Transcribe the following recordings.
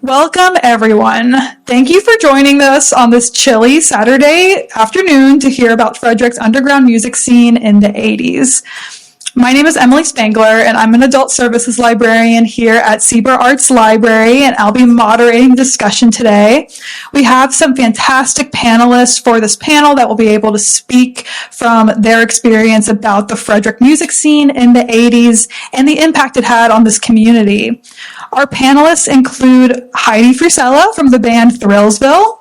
Welcome, everyone. Thank you for joining us on this chilly Saturday afternoon to hear about Frederick's underground music scene in the 80s. My name is Emily Spangler, and I'm an adult services librarian here at Burr Artz Library, and I'll be moderating the discussion today. We have some fantastic panelists for this panel that will be able to speak from their experience about the Frederick music scene in the 80s and the impact it had on this community. Our panelists include Heidi Frucella from the band Thrillsville,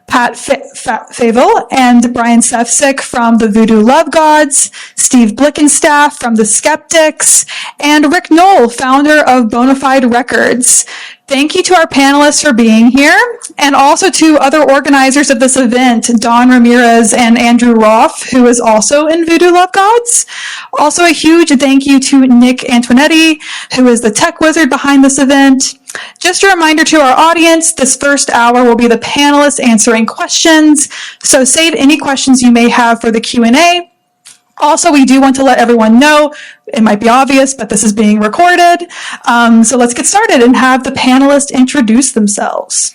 Faville and Brian Sefsic from the Voodoo Love Gods, Steve Blikenstaff from the Skeptics, and Rick Noll, founder of Bonafide Records. Thank you to our panelists for being here, and also to other organizers of this event, Don Ramirez and Andrew Roff, who is also in Voodoo Love Gods. Also a huge thank you to Nick Antonetti, who is the tech wizard behind this event. Just a reminder to our audience, this first hour will be the panelists answering questions, so save any questions you may have for the Q&A. Also, we do want to let everyone know, it might be obvious, but this is being recorded. So let's get started and have the panelists introduce themselves.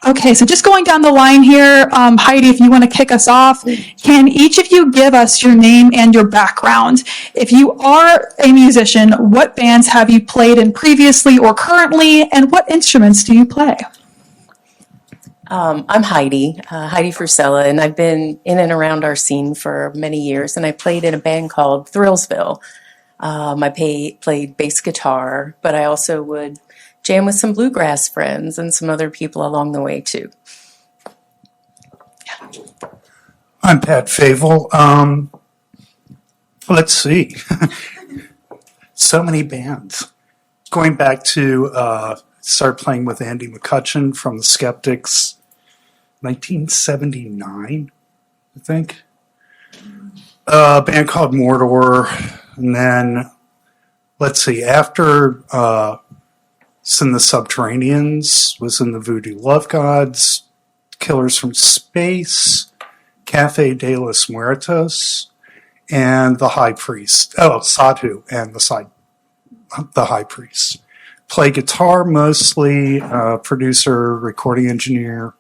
Okay, so just going down the line here, Heidi, if you want to kick us off, can each of you give us your name and your background? If you are a musician, what bands have you played in previously or currently, and what instruments do you play? I'm Heidi Frucella, and I've been in and around our scene for many years, and I played in a band called Thrillsville. I played bass guitar, but I also would jam with some bluegrass friends and some other people along the way, too. I'm Pat Faville. Let's see. So many bands. Going back to start playing with Andy McCutcheon from the Skeptics, 1979, I think. A band called Mordor, and then, let's see, after in the Subterraneans, was in the Voodoo Love Gods, Killers from Space, Cafe de los Muertos, and the High Priest. Oh, Sadhu and the High Priest. Play guitar mostly, producer, recording engineer,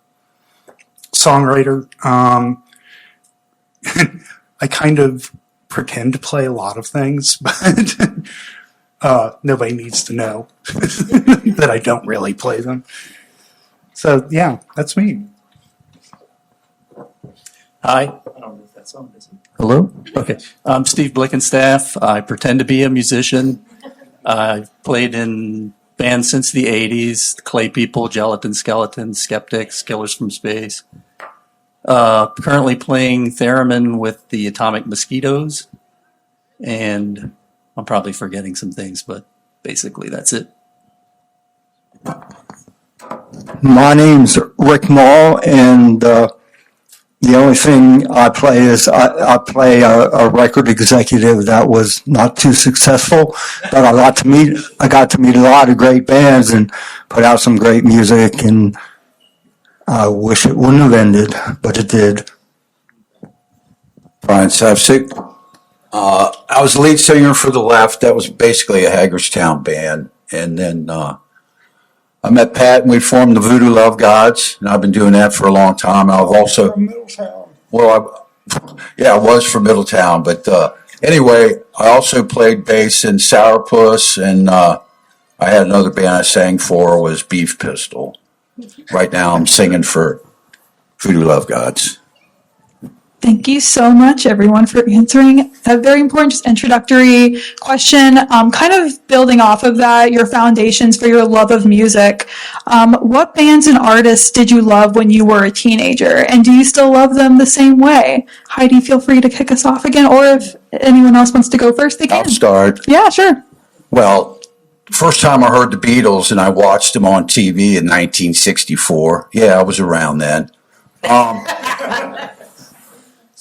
songwriter. I kind of pretend to play a lot of things, but nobody needs to know that I don't really play them. So, yeah, that's me. Hi. I don't know if that's on, is it? Hello? Okay. I'm Steve Blikenstaff. I pretend to be a musician. I've played in bands since the 80s, Clay People, Gelatin Skeletons, Skeptics, Killers from Space. Currently playing theremin with the Atomic Mosquitoes. And I'm probably forgetting some things, but basically that's it. My name's Rick Noll, and the only thing I play is I play a record executive that was not too successful, but I got to meet a lot of great bands and put out some great music, and I wish it wouldn't have ended, but it did. Brian Sefsic. I was the lead singer for The Left. That was basically a Hagerstown band. And then I met Pat and we formed the Voodoo Love Gods, and I've been doing that for a long time. I've also from Middletown. Well, I was from Middletown, but anyway, I also played bass in Sourpuss, and I had another band I sang for was Beef Pistol. Right now, I'm singing for Voodoo Love Gods. Thank you so much, everyone, for answering a very important just introductory question. Kind of building off of that, your foundations for your love of music. What bands and artists did you love when you were a teenager? And do you still love them the same way? Heidi, feel free to kick us off again, or if anyone else wants to go first, they can. I'll start. Yeah, sure. Well, first time I heard the Beatles, and I watched them on TV in 1964. Yeah, I was around then.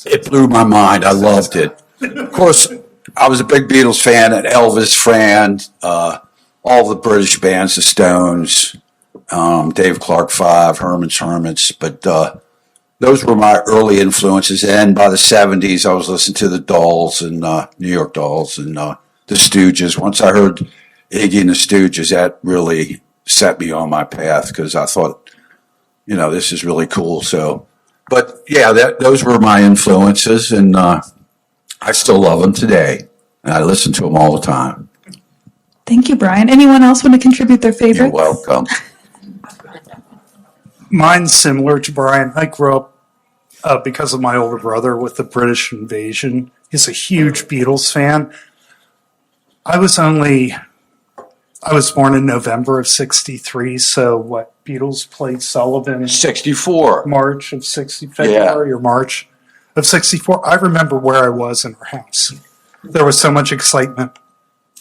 It blew my mind. I loved it. Of course, I was a big Beatles fan, an Elvis fan, all the British bands, the Stones, Dave Clark 5, Herman's Hermits. But those were my early influences. And by the 70s, I was listening to the Dolls and New York Dolls and the Stooges. Once I heard Iggy and the Stooges, that really set me on my path because I thought, this is really cool. So, but yeah, those were my influences, and I still love them today, and I listen to them all the time. Thank you, Brian. Anyone else want to contribute their favorites? You're welcome. Mine's similar to Brian. I grew up because of my older brother with the British invasion. He's a huge Beatles fan. I was born in November of 63, so Beatles played Sullivan 64. March of 60, February or March of 64. I remember where I was in our house. There was so much excitement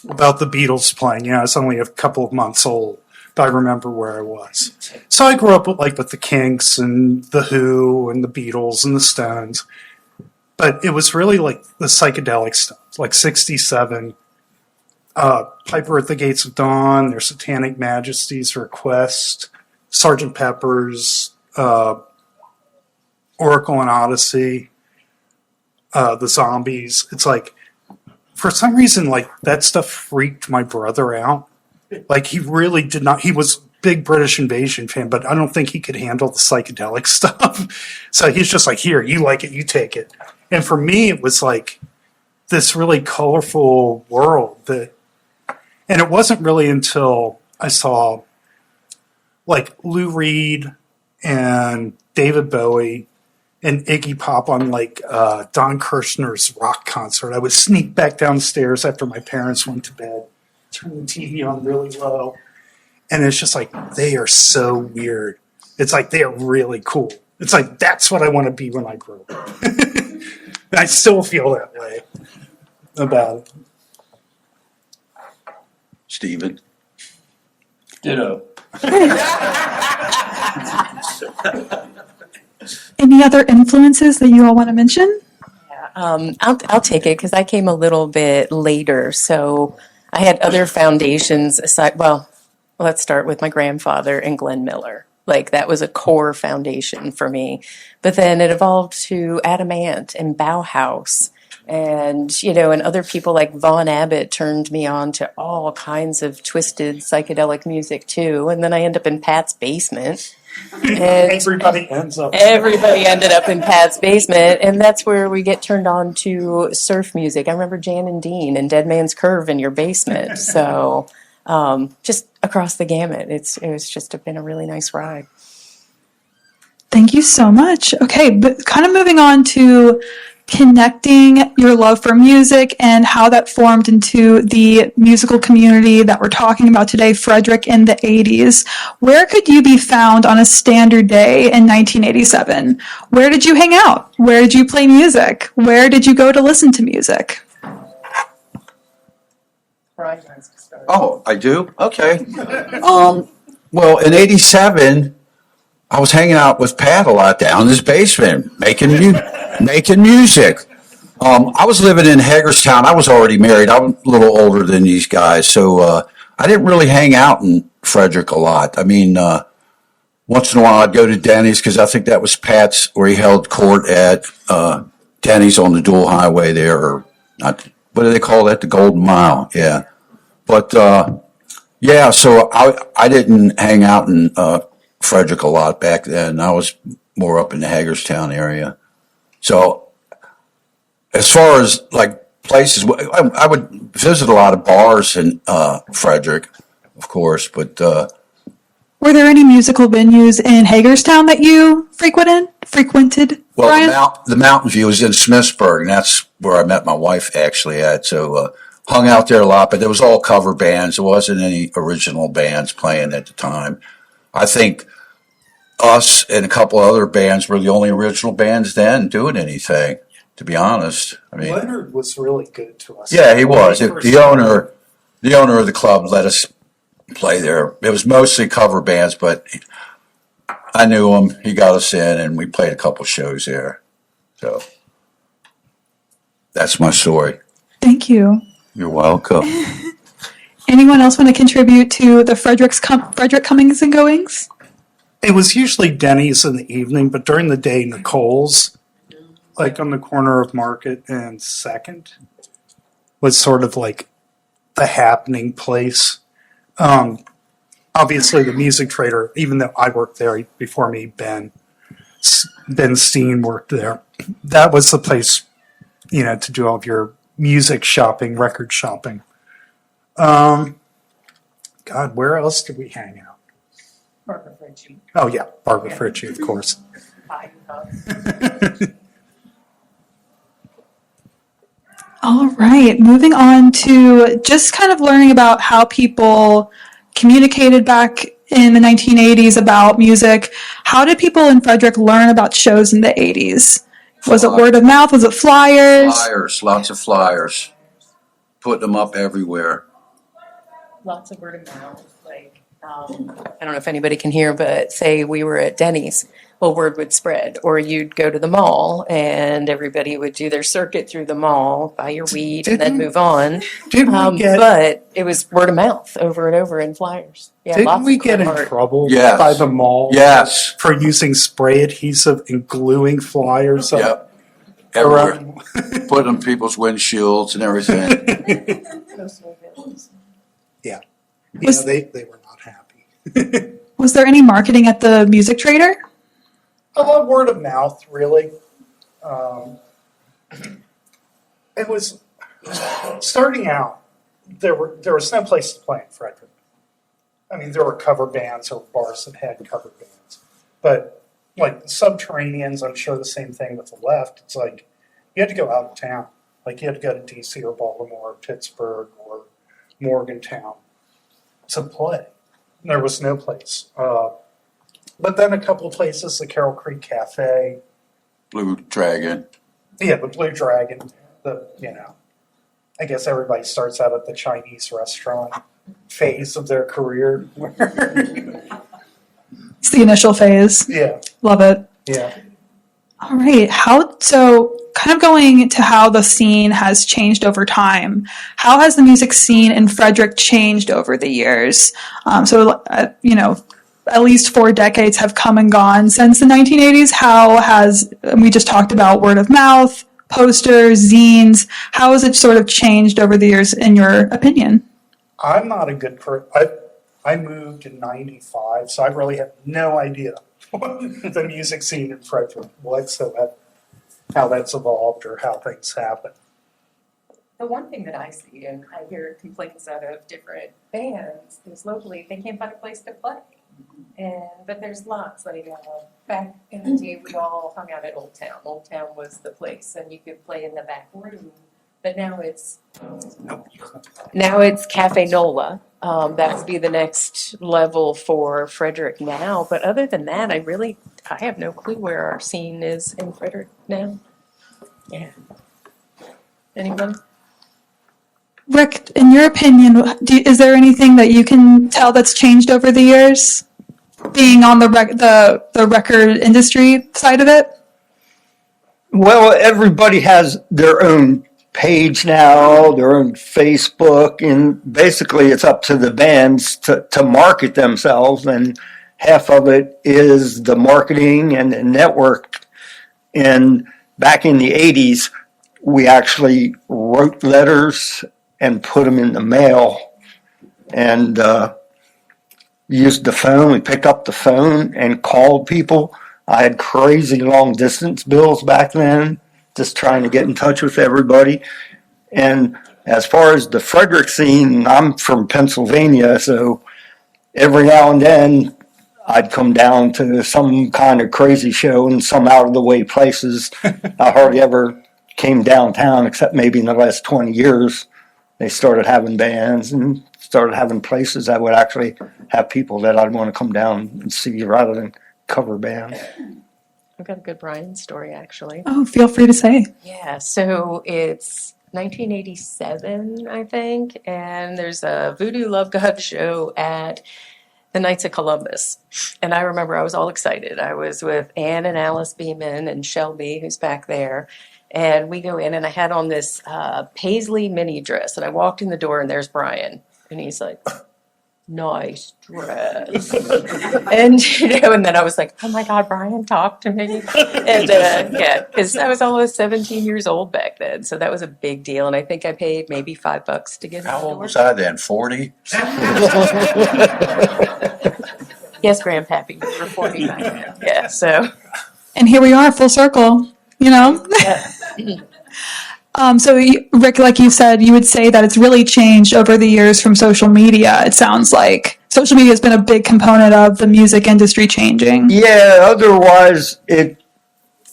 about the Beatles playing. I was only a couple of months old, but I remember where I was. So I grew up with the Kinks and the Who and the Beatles and the Stones. But it was really like the psychedelic stuff, like 67, Piper at the Gates of Dawn, Their Satanic Majesty's Request, Sgt. Pepper's, Oracle and Odyssey, the Zombies. It's like, for some reason, that stuff freaked my brother out. He really did not, he was a big British invasion fan, but I don't think he could handle the psychedelic stuff. So he's just like, here, you like it, you take it. And for me, it was like this really colorful world and it wasn't really until I saw Lou Reed and David Bowie and Iggy Pop on Don Kirshner's rock concert. I would sneak back downstairs after my parents went to bed, turn the TV on really low, and it's just they are so weird. It's they are really cool. It's that's what I want to be when I grow up. I still feel that way about it. Steven. Ditto. Any other influences that you all want to mention? I'll take it because I came a little bit later. So I had other foundations aside. Well, let's start with my grandfather and Glenn Miller. That was a core foundation for me. But then it evolved to Adam Ant and Bauhaus. And, and other people like Vaughn Abbott turned me on to all kinds of twisted psychedelic music too. And then I end up in Pat's basement. And Everybody ended up in Pat's basement, and that's where we get turned on to surf music. I remember Jan and Dean and Dead Man's Curve in your basement. So just across the gamut, it was just been a really nice ride. Thank you so much. Okay, but kind of moving on to connecting your love for music and how that formed into the musical community that we're talking about today, Frederick in the 80s. Where could you be found on a standard day in 1987? Where did you hang out? Where did you play music? Where did you go to listen to music? Oh, I do? Okay. Well, in 87, I was hanging out with Pat a lot down in his basement, making music. I was living in Hagerstown. I was already married. I'm a little older than these guys, so I didn't really hang out in Frederick a lot. I mean, once in a while I'd go to Denny's because I think that was Pat's where he held court at Denny's on the dual highway there, or not. What do they call that? The Golden Mile. Yeah. But yeah, so I didn't hang out in Frederick a lot back then. I was more up in the Hagerstown area. So as far as places, I would visit a lot of bars in Frederick, of course, but were there any musical venues in Hagerstown that you frequented? Well, Brian? the Mountain View is in Smithsburg, and that's where I met my wife actually at. So hung out there a lot, but there was all cover bands. There wasn't any original bands playing at the time. I think us and a couple of other bands were the only original bands then doing anything, to be honest. I mean, Leonard was really good to us. yeah, he was. The owner of the club let us play there. It was mostly cover bands, but I knew him. He got us in, and we played a couple shows there. So that's my story. Thank you. You're welcome. Anyone else want to contribute to the Frederick comings and goings? It was usually Denny's in the evening, but during the day, Nicole's, on the corner of Market and 2nd, was sort of the happening place. Obviously, the Music Trader, even though I worked there before me, Ben Steen worked there. That was the place, to do all of your music shopping, record shopping. God, where else did we hang out? Barbara Fritchie. Oh, yeah, Barbara Fritchie, of course. All right, moving on to just kind of learning about how people communicated back in the 1980s about music. How did people in Frederick learn about shows in the 80s? Was it word of mouth? Was it flyers? Flyers, lots of flyers. Put them up everywhere. Lots of word of mouth. Like, I don't know if anybody can hear, but say we were at Denny's, well, word would spread. Or you'd go to the mall and everybody would do their circuit through the mall, buy your weed, and then move on. But it was word of mouth over and over in flyers. Yeah, Didn't we get in trouble Yes. by the mall Yes. for using spray adhesive and gluing flyers up Yep. Everywhere. around? Put on people's windshields and everything. Yeah. Was- They were not happy. Was there any marketing at the Music Trader? Word of mouth, really. It was starting out. There was no place to play in Frederick. I mean, there were cover bands or bars that had cover bands, but like Subterraneans, I'm sure the same thing with the left. It's like you had to go out of town. Like you had to go to DC or Baltimore or Pittsburgh or Morgantown to play. There was no place. But then a couple of places, the Carroll Creek Cafe. Blue Dragon. Yeah, the Blue Dragon. I guess everybody starts out at the Chinese restaurant phase of their career. It's the initial phase. Yeah, Love it. yeah. All right. So kind of going to how the scene has changed over time. How has the music scene in Frederick changed over the years? At least 4 decades have come and gone since the 1980s. We just talked about word of mouth, posters, zines. How has it sort of changed over the years, in your opinion? I'm not a good person. I moved in '95, so I really have no idea the music scene in Frederick whatsoever, how that's evolved or how things happen. The one thing that I see, and I hear complaints out of different bands, is locally they can't find a place to play. But there's lots. Like back in the day, we all hung out at Old Town. Old Town was the place, and you could play in the back room. But now it's Cafe Nolla. That would be the next level for Frederick now. But other than that, I have no clue where our scene is in Frederick now. Yeah. Anyone? Rick, in your opinion, is there anything that you can tell that's changed over the years, being on the record industry side of it? Well, everybody has their own page now, their own Facebook, and basically it's up to the bands to market themselves, and half of it is the marketing and the network. And back in the 80s, we actually wrote letters and put them in the mail and used the phone. We picked up the phone and called people. I had crazy long distance bills back then, just trying to get in touch with everybody. And as far as the Frederick scene, I'm from Pennsylvania, so every now and then I'd come down to some kind of crazy show in some out of the way places. I hardly ever came downtown except maybe in the last 20 years. They started having bands and started having places that would actually have people that I'd want to come down and see rather than cover bands. I've got a good Brian story, actually. Oh, feel free to say. Yeah, so it's 1987, I think, and there's a Voodoo Love God show at the Knights of Columbus. And I remember I was all excited. I was with Ann and Alice Beeman and Shelby, who's back there. And we go in, and I had on this paisley mini dress. And I walked in the door, and there's Brian. And he's like, nice dress. And, and then I was like, oh my God, Brian, talk to me. And yeah, because I was almost 17 years old back then. So that was a big deal. And I think I paid maybe $5 to get in How the old door. was I then? 40? Yes, Grandpappy, you were 40 back then. Yeah, so. And here we are, full circle, Yeah. Rick, like you said, you would say that it's really changed over the years from social media. It sounds like social media has been a big component of the music industry changing. Yeah, otherwise,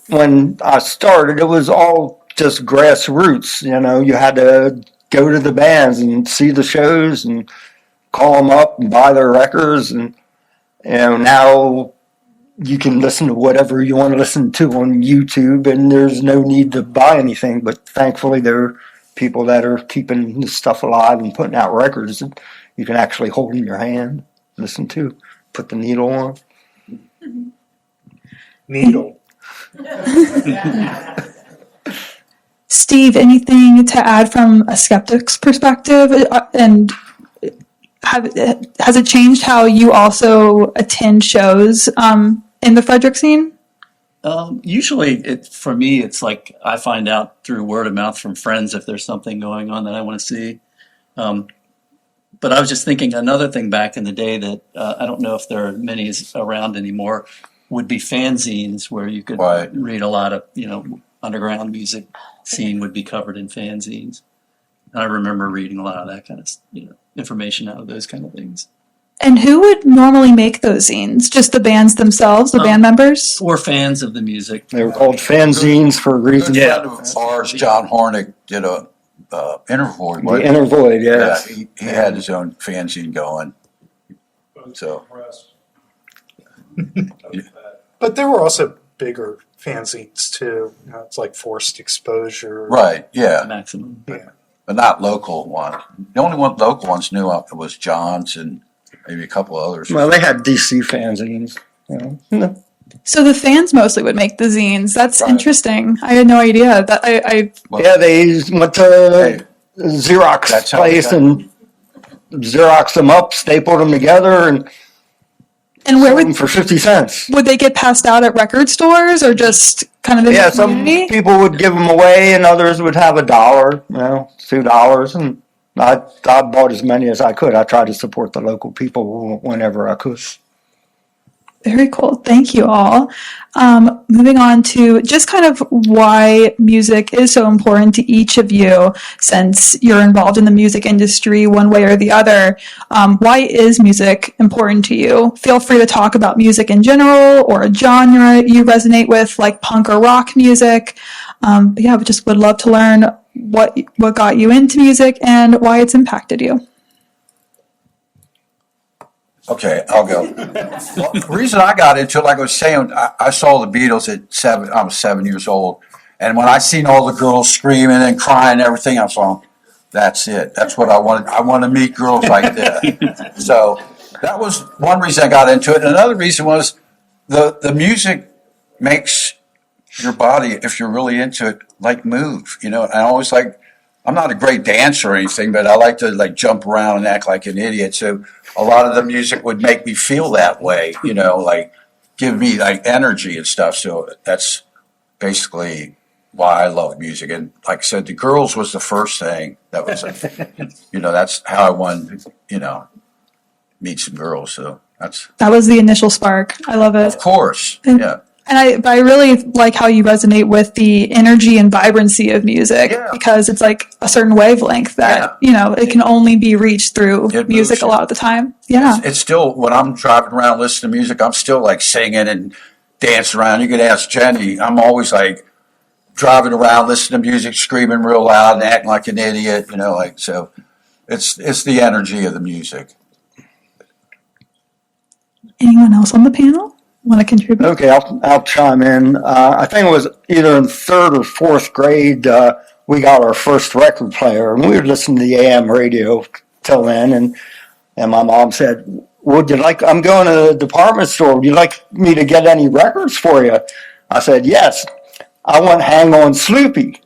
when I started, it was all just grassroots. You had to go to the bands and see the shows and call them up and buy their records. And, now you can listen to whatever you want to listen to on YouTube, and there's no need to buy anything. But thankfully, there are people that are keeping this stuff alive and putting out records that you can actually hold in your hand, listen to, put the needle on. Needle. Steve, anything to add from a skeptic's perspective? And has it changed how you also attend shows in the Frederick scene? Usually, for me, it's like I find out through word of mouth from friends if there's something going on that I want to see. But I was just thinking another thing back in the day that I don't know if there are many around anymore would be fanzines where you could Right. read a lot of, underground music scene would be covered in fanzines. And I remember reading a lot of that kind of, information out of those kind of things. And who would normally make those zines? Just the bands themselves, the band members? Or fans of the music. They were called fanzines for a reason. Good friend of ours, John Hornick, did a Inner Void. The Inner Void, Yeah, yes. he had his own fanzine going. So, But there were also bigger fanzines too. It's like Forced Exposure. right, yeah, Maximum. but not local ones. The only one local ones knew of was John's and maybe a couple others. Well, they had DC fanzines. So the fans mostly would make the zines. That's Right. interesting. I had no idea. That I Well, Yeah, they went to Hey, Xerox that's how place they got- and Xeroxed them up, stapled them together, and and where sold them would for 50 cents. they get passed out at record stores or just kind of in Yeah, the some community? people would give them away, and others would have $1, $2, and I bought as many as I could. I tried to support the local people whenever I could. Very cool. Thank you all. Moving on to just kind of why music is so important to each of you, since you're involved in the music industry one way or the other. Why is music important to you? Feel free to talk about music in general or a genre you resonate with, like punk or rock music. But yeah, we just would love to learn what got you into music and why it's impacted you. Okay, I'll go. Well, the reason I got into it, like I was saying, I saw the Beatles at 7. I was 7 years old, and when I seen all the girls screaming and crying and everything, I saw, that's it. That's what I wanted. I want to meet girls like that. So that was one reason I got into it. And another reason was the music makes your body, if you're really into it, like move. And I always like. I'm not a great dancer or anything, but I like to jump around and act like an idiot. So a lot of the music would make me feel that way, like give me energy and stuff. So that's basically why I love music. And like I said, the girls was the first thing that was, that's how I wanted, meet some girls. So That was the initial spark. I love it. of course, And- yeah. But I really like how you resonate with the energy and vibrancy of music, Yeah. because it's like a certain wavelength that, it can only be reached through It music moves a you. lot of the time. Yeah. It's still, when I'm driving around listening to music, I'm still singing and dancing around. You could ask Jenny. I'm always driving around listening to music, screaming real loud and acting like an idiot, so it's the energy of the music. Anyone else on the panel want to contribute? Okay, I'll chime in. I think it was either in 3rd or 4th grade, we got our first record player, and we would listen to the AM radio till then, and my mom said, would you like, I'm going to the department store, would you like me to get any records for you? I said, yes. I want Hang On Sloopy.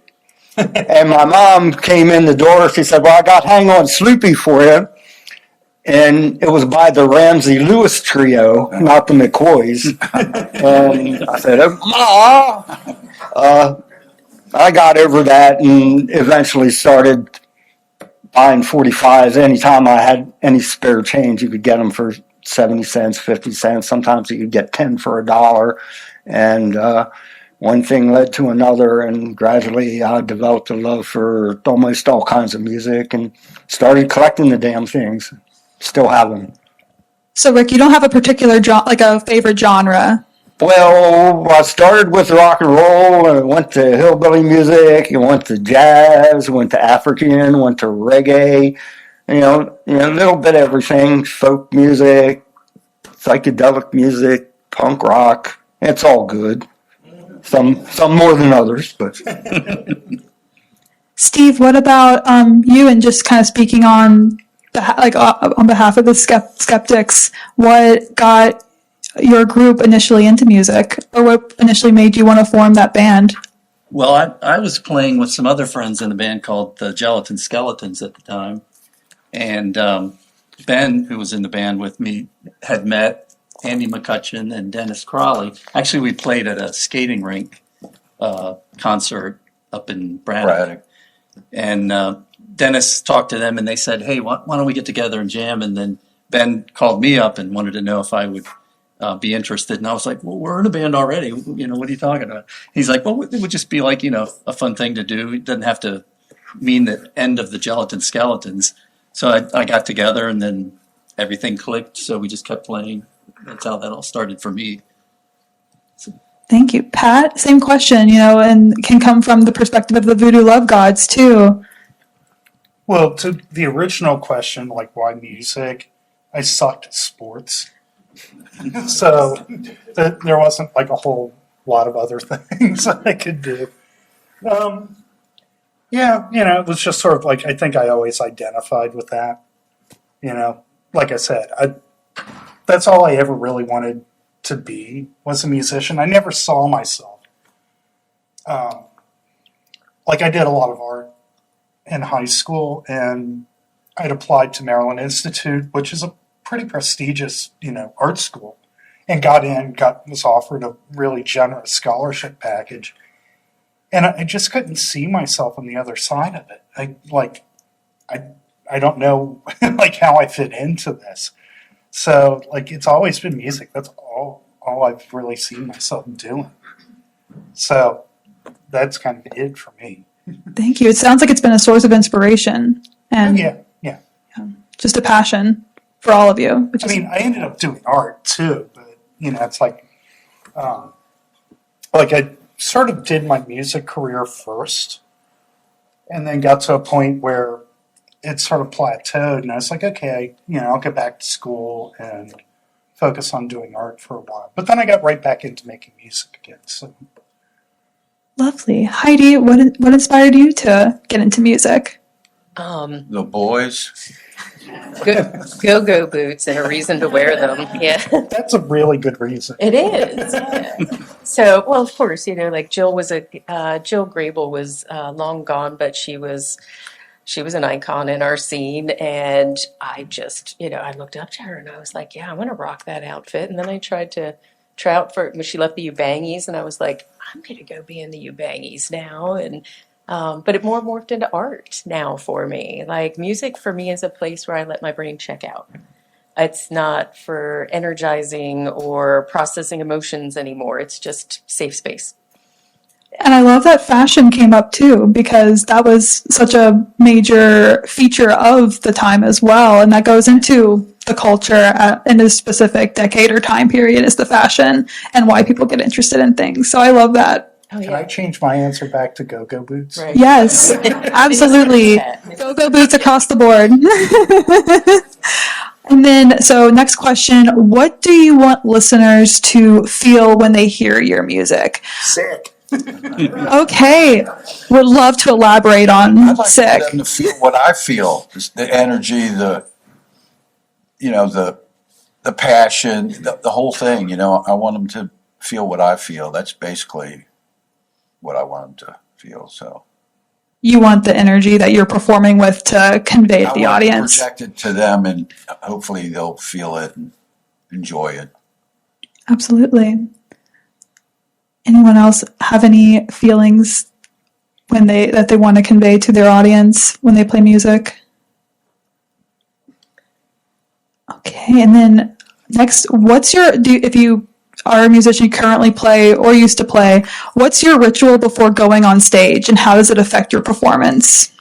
And my mom came in the door, she said, well, I got Hang On Sloopy for you. and it was by the Ramsey Lewis Trio, not the McCoys. And I said, Ma! I got over that and eventually started buying 45s. Anytime I had any spare change, you could get them for 70 cents, 50 cents. Sometimes you could get 10 for $1. And one thing led to another, and gradually I developed a love for almost all kinds of music and started collecting the damn things. Still have them. So, Rick, you don't have a particular like a favorite genre. Well, I started with rock and roll and went to hillbilly music and went to jazz, went to African, went to reggae, a little bit of everything, folk music, psychedelic music, punk rock. It's all good. Some more than others, but Steve, what about you? And just kind of speaking on on behalf of the skeptics, what got your group initially into music, or what initially made you want to form that band? Well, I was playing with some other friends in a band called the Gelatin Skeletons at the time. And Ben, who was in the band with me, had met Andy McCutcheon and Dennis Crawley. Actually, we played at a skating rink concert up in Braddock. And Dennis talked to them and they said, hey, why don't we get together and jam? And then Ben called me up and wanted to know if I would be interested. And I was like, well, we're in a band already. What are you talking about? He's like, well, it would just be like, a fun thing to do. It doesn't have to mean the end of the Gelatin Skeletons. So I got together and then everything clicked. So we just kept playing. That's how that all started for me. Thank you. Pat, same question, and can come from the perspective of the Voodoo Love Gods too. Well, to the original question, like why music, I sucked at sports. So there wasn't like a whole lot of other things I could do. It was just sort of like, I think I always identified with that. Like I said, that's all I ever really wanted to be, was a musician. I never saw myself. Like I did a lot of art in high school, and I'd applied to Maryland Institute, which is a pretty prestigious, art school, and was offered a really generous scholarship package. And I just couldn't see myself on the other side of it. I don't know like how I fit into this. So like it's always been music. That's all I've really seen myself doing. So that's kind of it for me. Thank you. It sounds like it's been a source of inspiration and Yeah. just a passion for all of you. I ended up doing art too, but it's like I sort of did my music career first, and then got to a point where it sort of plateaued, and I was like, okay, I'll get back to school and focus on doing art for a while. But then I got right back into making music again. So Lovely. Heidi, what inspired you to get into music? The boys. Go-go boots and a reason to wear them. Yeah. that's a really good reason. It is. Yeah. So, well, of course, like Jill Grable was long gone, but she was an icon in our scene, and I just, I looked up to her and I was like, yeah, I want to rock that outfit. And then I tried to try out for when she left the Ubangies, and I was like, I'm going to go be in the Ubangies now. And but it more morphed into art now for me. Like music for me is a place where I let my brain check out. It's not for energizing or processing emotions anymore. It's just safe space. And I love that fashion came up too, because that was such a major feature of the time as well. And that goes into the culture in a specific decade or time period, is the fashion and why people get interested in things. So I love that. Oh, yeah. Can I change my answer back to go-go boots? Right. Yes, absolutely. Go-go boots across the board. And then, so next question, what do you want listeners to feel when they hear your music? Sick. Okay, would love to elaborate on I'd like sick. them to feel what I feel, just the energy, the passion, the whole thing. I want them to feel what I feel. That's basically what I want them to feel. So you want the energy that you're performing with to convey to the I want to audience. project it to them, and hopefully they'll feel it and enjoy it. Absolutely. Anyone else have any feelings that they want to convey to their audience when they play music? Okay, and then next, if you are a musician, you currently play or used to play, what's your ritual before going on stage, and how does it affect your performance?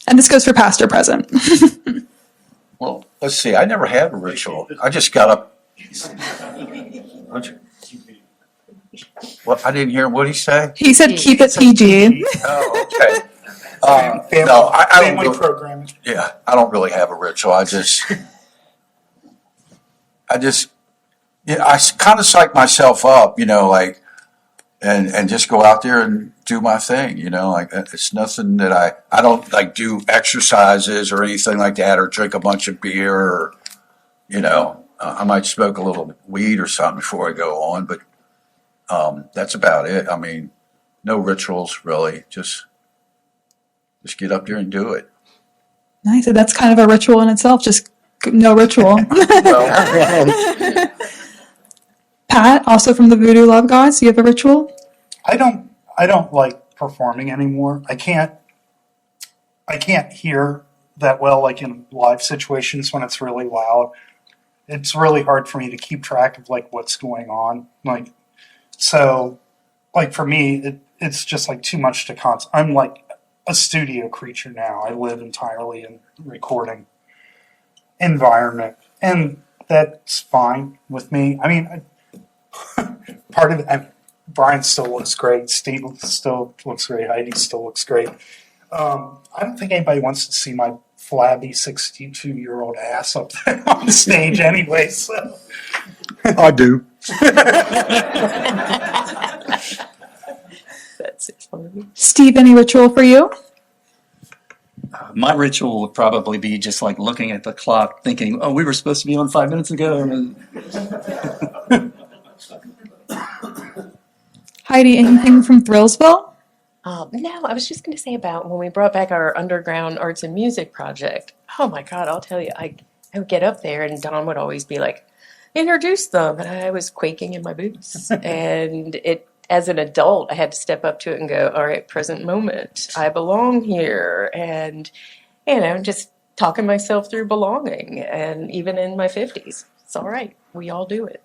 And this goes for past or present. Well, let's see. I never had a ritual. I just got up. What? I didn't hear what he say. He said keep it PG. Oh, okay. Family, No, I don't family really, programming. yeah, I don't really have a ritual. I kind of psych myself up, like, and just go out there and do my thing, like it's nothing that I don't like do exercises or anything like that, or drink a bunch of beer, or, I might smoke a little weed or something before I go on, but that's about it. I mean, no rituals really, just get up there and do it. Nice. So that's kind of a ritual in itself, just no ritual. Pat, also from the Voodoo Love Gods, do you have a ritual? I don't like performing anymore. I can't hear that well, like in live situations when it's really loud. It's really hard for me to keep track of like what's going on. Like, so like for me, it's just like too much to I'm like a studio creature now. I live entirely in recording environment, and that's fine with me. I mean, part of it, Brian still looks great. Steve still looks great. Heidi still looks great. I don't think anybody wants to see my flabby 62-year-old ass up there on stage anyway. So I do. That's it for me. Steve, any ritual for you? My ritual would probably be just like looking at the clock, thinking, "Oh, we were supposed to be on 5 minutes ago." Heidi, anything from Thrillsville? No, I was just going to say about when we brought back our underground arts and music project. Oh my God, I'll tell you, I would get up there and Don would always be like, introduce them. And I was quaking in my boots. And as an adult, I had to step up to it and go, all right, present moment, I belong here. And, just talking myself through belonging. And even in my 50s, it's all right. We all do it.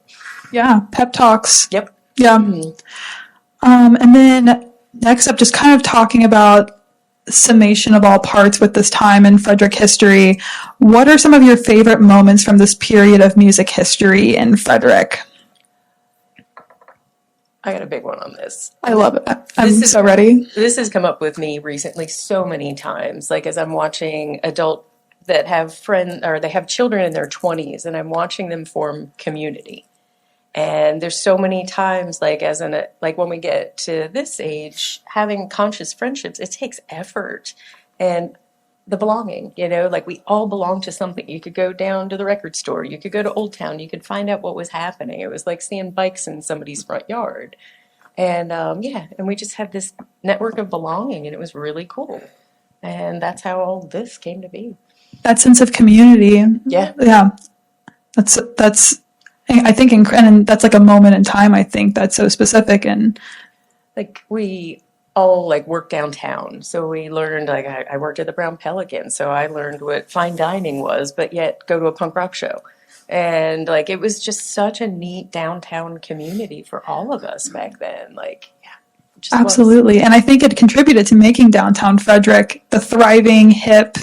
Yeah, pep talks. Yep. Yeah. And then next up, just kind of talking about summation of all parts with this time in Frederick history. What are some of your favorite moments from this period of music history in Frederick? I got a big one on this. I love it. I'm so ready. This has come up with me recently so many times. Like as I'm watching adult that have friends or they have children in their 20s and I'm watching them form community. And there's so many times, like when we get to this age, having conscious friendships, it takes effort and the belonging, like we all belong to something. You could go down to the record store, you could go to Old Town, you could find out what was happening. It was like seeing bikes in somebody's front yard. And and we just had this network of belonging and it was really cool. And that's how all this came to be. That sense of community. Yeah. Yeah. That's I think, and that's like a moment in time, I think that's so specific. And like we all like work downtown. So we learned, like I worked at the Brown Pelican. So I learned what fine dining was, but yet go to a punk rock show. And like, it was just such a neat downtown community for all of us back then. Like, yeah. Just absolutely. was. And I think it contributed to making downtown Frederick the thriving, hip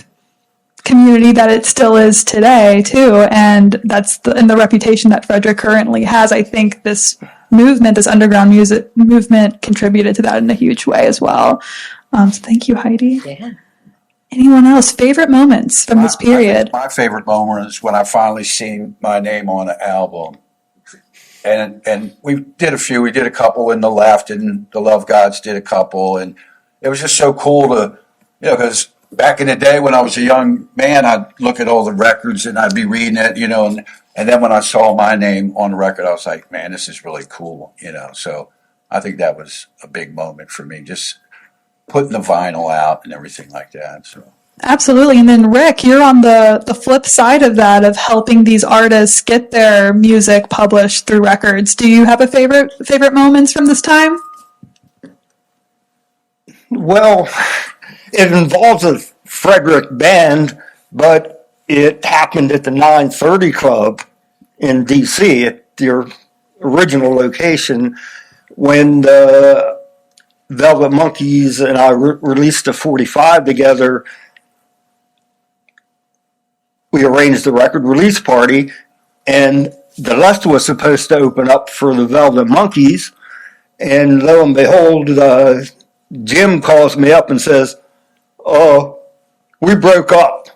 community that it still is today too, and that's the reputation that Frederick currently has. I think this underground music movement contributed to that in a huge way as well. So thank you, Heidi. Yeah. Anyone else? Favorite moments from this period? My favorite moment is when I finally seen my name on an album. And we did a few. We did a couple in the left, and the Love Gods did a couple, and it was just so cool to, because back in the day when I was a young man, I'd look at all the records and I'd be reading it, and then when I saw my name on the record, I was like, man, this is really cool, So I think that was a big moment for me, just putting the vinyl out and everything like that. So Absolutely. And then Rick, you're on the flip side of that, of helping these artists get their music published through records. Do you have a favorite moments from this time? Well, it involves a Frederick band, but it happened at the 930 Club in D.C., at your original location, when the Velvet Monkeys and I released a 45 together. We arranged the record release party, and the left was supposed to open up for the Velvet Monkeys, and lo and behold, Jim calls me up and says, "Oh, we broke up.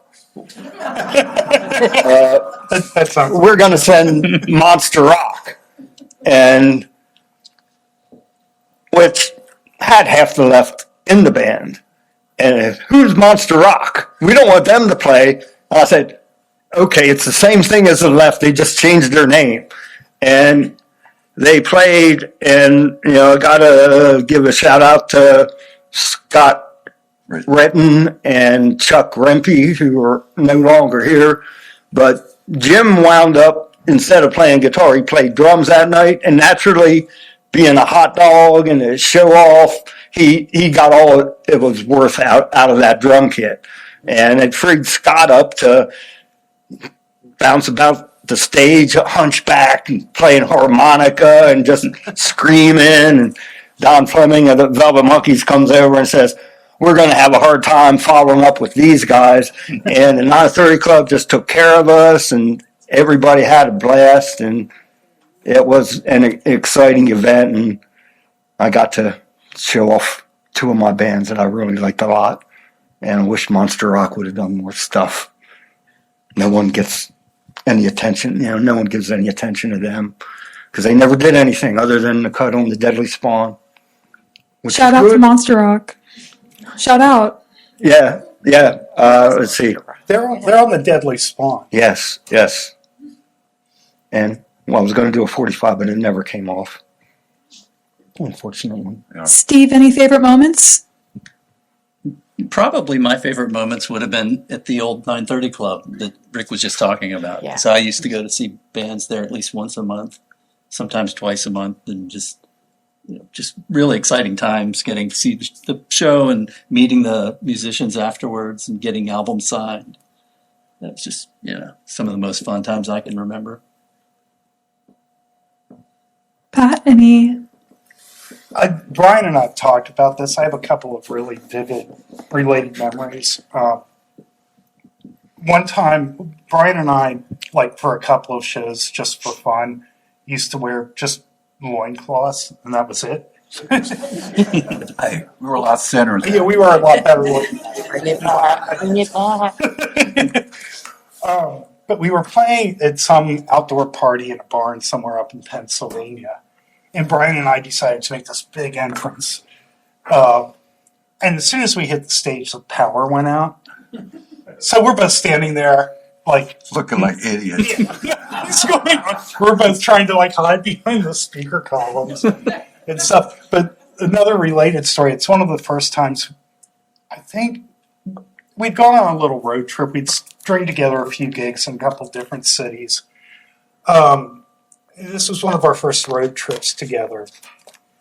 That's not We're going to send Monster Rock," and which had half the left in the band. And who's Monster Rock? We don't want them to play. And I said, okay, it's the same thing as the left. They just changed their name. And they played, and, I got to give a shout out to Scott Retton and Chuck Rempe, who are no longer here. But Jim wound up, instead of playing guitar, he played drums that night. And naturally, being a hot dog and a show off, he got all it was worth out of that drum kit. And it freed Scott up to bounce about the stage, hunchback, and playing harmonica and just screaming. And Don Fleming of the Velvet Monkeys comes over and says, "We're going to have a hard time following up with these guys." And the 930 Club just took care of us, and everybody had a blast. And it was an exciting event, and I got to show off two of my bands that I really liked a lot. And I wish Monster Rock would have done more stuff. No one gets any attention. No one gives any attention to them because they never did anything other than the cut on the Deadly Spawn. Shout out to Monster Rock. Shout out. Yeah. Let's see. they're on the Deadly Spawn. Yes. And I was going to do a 45, but it never came off. Unfortunately. Steve, any favorite moments? Probably my favorite moments would have been at the old 930 Club that Rick was just talking about. Yeah. So I used to go to see bands there at least once a month, sometimes twice a month, and just really exciting times getting to see the show and meeting the musicians afterwards and getting albums signed. That's just, some of the most fun times I can remember. Pat, any? Brian and I have talked about this. I have a couple of really vivid related memories. One time, Brian and I, for a couple of shows, just for fun, used to wear just loincloths, and that was it. hey, we were a lot thinner. Yeah, we were a lot better looking. But we were playing at some outdoor party in a barn somewhere up in Pennsylvania. And Brian and I decided to make this big entrance. And as soon as we hit the stage, the power went out. So we're both standing there, Looking like idiots. what's going on? We're both trying to hide behind the speaker columns and stuff. But another related story, it's one of the first times, I think, we'd gone on a little road trip. We'd string together a few gigs in a couple different cities. This was one of our first road trips together.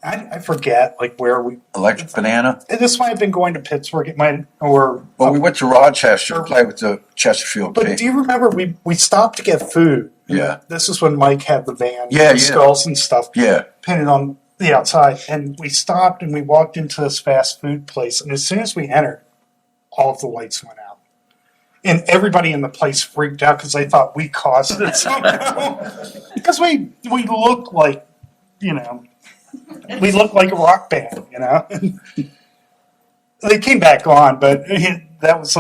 I forget where we. Electric Banana. This might have been going to Pittsburgh. We went to Rochester to play with the Chesterfield But team. do you remember we stopped to get food? Yeah. This is when Mike had the van, Yeah, the skulls and stuff, Yeah. painted on the outside. And we stopped and we walked into this fast food place. And as soon as we entered, all of the lights went out. And everybody in the place freaked out because they thought we caused it somehow. Because we looked like, we looked like a rock band, They came back on, but that was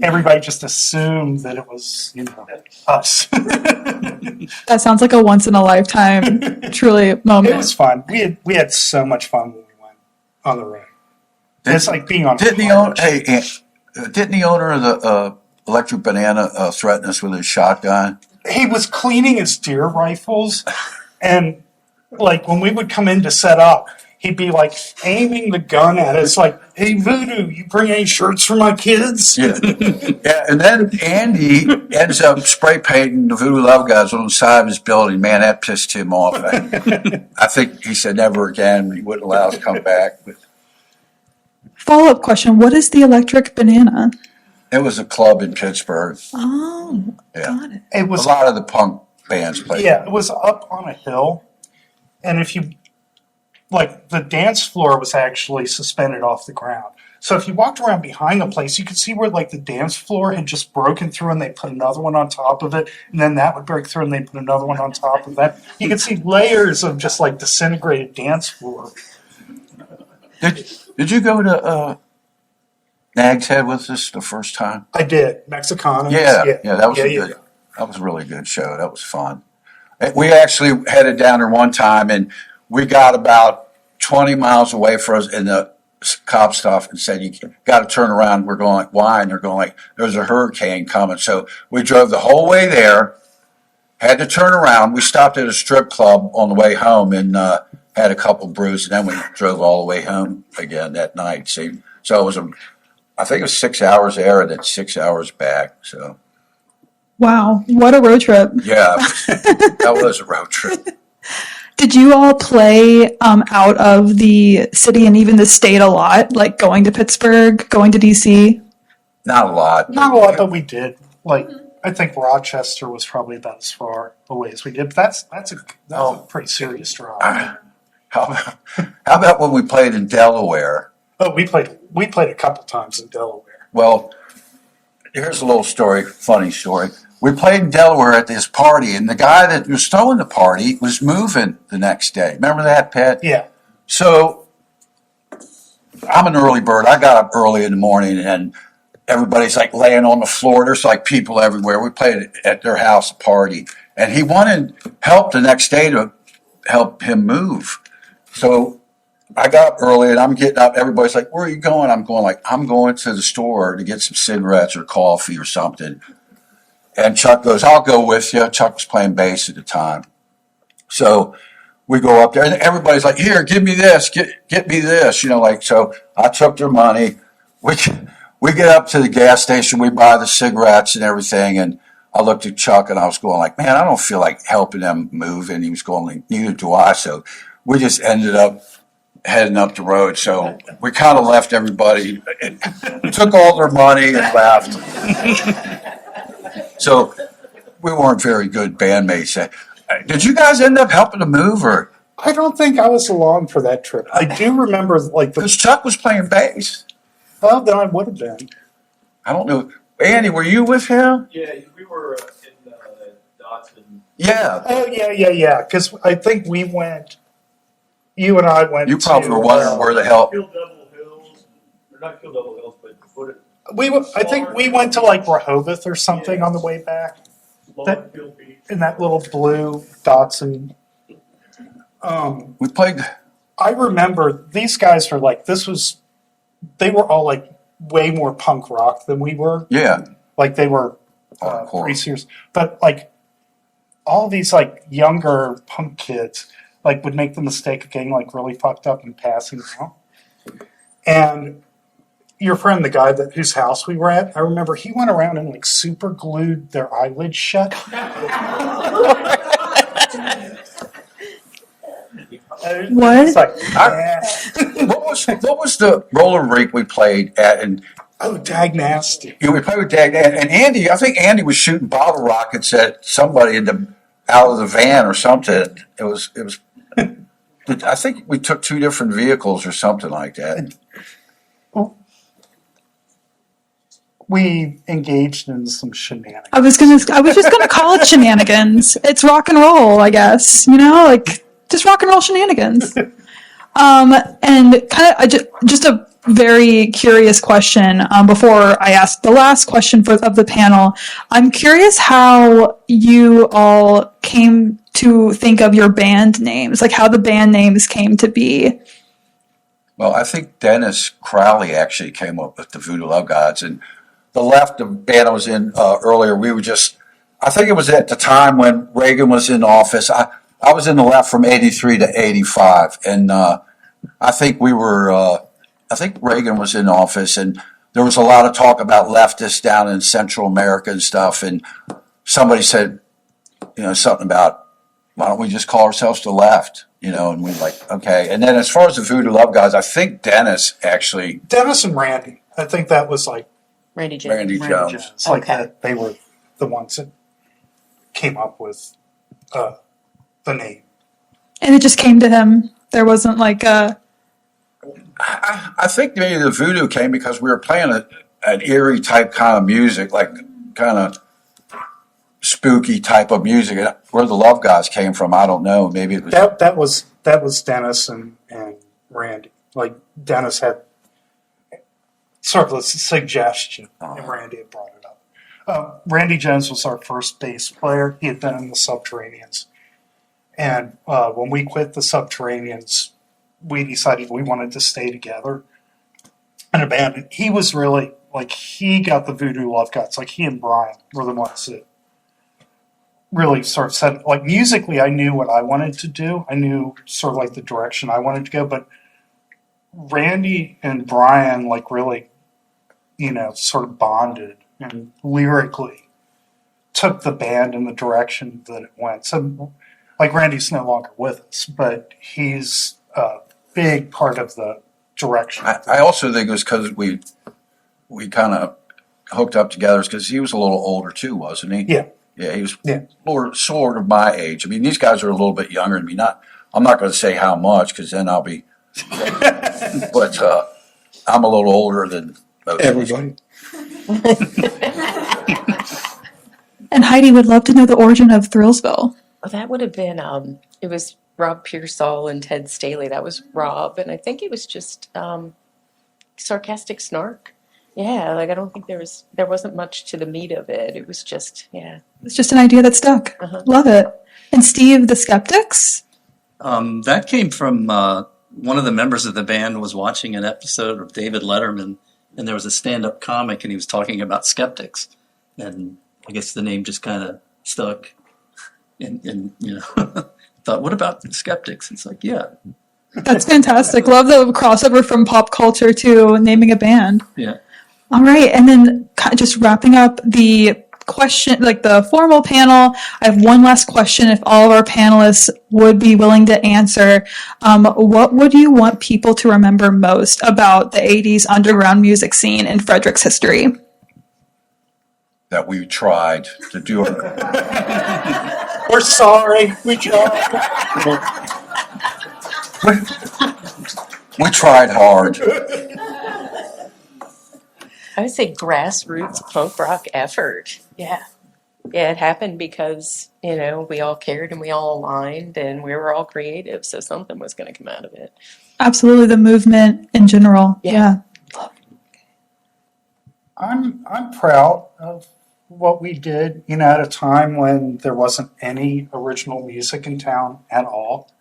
everybody just assumed that it was, us. That sounds like a once in a lifetime, truly moment. It was fun. We had so much fun when we went on the road. It's like being on. Didn't the owner of the Electric Banana threaten us with his shotgun? He was cleaning his deer rifles, and when we would come in to set up, he'd be like aiming the gun at us, like, "Hey, Voodoo, you bring any shirts for my kids?" Yeah. Yeah, and then Andy ends up spray painting the Voodoo Love Guys on the side of his building. Man, that pissed him off. I think he said never again. He wouldn't allow us to come back. But Follow-up question. What is the Electric Banana? it was a club in Pittsburgh. Oh, Yeah. got it. It A was, lot of the punk bands played. yeah, it was up on a hill, and if you like, the dance floor was actually suspended off the ground. So if you walked around behind the place, you could see where like the dance floor had just broken through, and they put another one on top of it, and then that would break through, and they put another one on top of that. You could see layers of just like disintegrated dance floor. Did you go to Nag's Head with us the first time? I did Mexicana. Yeah, that was a good. That was a really good show. That was fun. We actually headed down there one time, and we got about 20 miles away from us, and the cop stopped and said, "You got to turn around." We're going like, "Why?" And they're going like, "There's a hurricane coming." So we drove the whole way there, had to turn around. We stopped at a strip club on the way home and had a couple brews, and then we drove all the way home again that night. See, so it was I think it was 6 hours there and then 6 hours back. So Wow, what a road trip. yeah, that was a road trip. Did you all play out of the city and even the state a lot, like going to Pittsburgh, going to DC? Not a lot. Not a lot, but we did. Like, I think Rochester was probably about as far away as we did. But that's a pretty serious drive. How about when we played in Delaware? Oh, we played a couple times in Delaware. Well, here's a little story, funny story. We played in Delaware at this party, and the guy that was throwing the party was moving the next day. Remember that, Pat? Yeah. So I'm an early bird. I got up early in the morning, and everybody's like laying on the floor. There's like people everywhere. We played at their house a party, and he wanted help the next day to help him move. So I got up early, and I'm getting up. Everybody's like, "Where are you going?" I'm going to the store to get some cigarettes or coffee or something. And Chuck goes, "I'll go with you." Chuck was playing bass at the time. So we go up there, and everybody's like, "Here, give me this, get me this," so I took their money. We get up to the gas station, we buy the cigarettes and everything, and I looked at Chuck, and I was going like, "Man, I don't feel like helping them move," and he was going like, "Neither do I." So we just ended up heading up the road. So we kind of left everybody, took all their money and left. So we weren't very good bandmates. Did you guys end up helping to move, or? I don't think I was along for that trip. I do remember Because Chuck was playing bass. well, then I would have been. I don't know. Andy, were you with him? Yeah, we were in Dotson. Yeah. Oh, yeah. Because I think we went. You and I went. You probably were wondering where the hell. Kill Devil Hills, or not Kill Devil Hills, but put it. I think we went to like Rehoboth or something on the way back. Longfield Beach. In that little blue Datsun. We played. I remember these guys were like, they were all like way more punk rock than we were. Yeah. Like they were Hardcore. pretty serious. But like all these like younger punk kids like would make the mistake of getting like really fucked up and passing out. And your friend, the guy whose house we were at, I remember he went around and like super glued their eyelids shut. What? It's like, What was the roller rink we played at? And oh, dag nasty. we played with Dag and Andy. I think Andy was shooting bottle rockets at somebody out of the van or something. It was. I think we took two different vehicles or something like that. We engaged in some shenanigans. I was just gonna call it shenanigans. It's rock and roll, I guess. Like just rock and roll shenanigans. And kind of just a very curious question before I ask the last question of the panel. I'm curious how you all came to think of your band names, like how the band names came to be. Well, I think Dennis Crowley actually came up with the Voodoo Love Gods, and the left, the band I was in earlier, we were just, I think it was at the time when Reagan was in office. I was in the left from 83 to 85, and I think I think Reagan was in office, and there was a lot of talk about leftists down in Central America and stuff. And somebody said, something about, why don't we just call ourselves the left? And we're like, okay. And then as far as the Voodoo Love Guys, I think Dennis and Randy. I think that was like Randy Jones. Randy Jones. Like Okay. that, they were the ones that came up with the name. And it just came to him. There wasn't like a. I think maybe the voodoo came because we were playing an eerie type kind of music, like kind of spooky type of music. And where the Love Guys came from, I don't know. Maybe it was That was Dennis and Randy. Like Dennis had sort of a suggestion, and Randy had brought it up. Randy Jones was our first bass player. He had been in the Subterraneans, and when we quit the Subterraneans, we decided we wanted to stay together in a band. And he was really like, he got the Voodoo Love Guts. Like he and Brian were the ones that really sort of said, like musically, I knew what I wanted to do. I knew sort of like the direction I wanted to go. But Randy and Brian like really, sort of bonded and lyrically took the band in the direction that it went. So like Randy's no longer with us, but he's big part of the direction. I also think it was because we kind of hooked up together because he was a little older too, wasn't he? Yeah. Yeah, he was sort of my age. I mean, these guys are a little bit younger than me. I'm not going to say how much because then I'll be. But I'm a little older than Everybody. And Heidi would love to know the origin of Thrillsville. Well, that would have been, it was Rob Pearsall and Ted Staley. That was Rob. And I think it was just sarcastic snark. Yeah, like I don't think there wasn't much to the meat of it. It was just, yeah. It's just an idea that stuck. Love it. And Steve, the Skeptics? That came from one of the members of the band was watching an episode of David Letterman, and there was a stand-up comic, and he was talking about skeptics. And I guess the name just kind of stuck. And thought, what about the skeptics? It's like, yeah. That's fantastic. Love the crossover from pop culture to naming a band. Yeah. All right. And then just wrapping up the question, like the formal panel, I have one last question. If all of our panelists would be willing to answer, what would you want people to remember most about the 80s underground music scene in Frederick's history? that we tried to do it. We're sorry. We tried. We tried hard. I would say grassroots punk rock effort. Yeah. Yeah, it happened because, you know, we all cared and we all aligned and we were all creative, so something was going to come out of it. Absolutely, the movement in general. Yeah. I'm proud of what we did, you know, at a time when there wasn't any original music in town at all.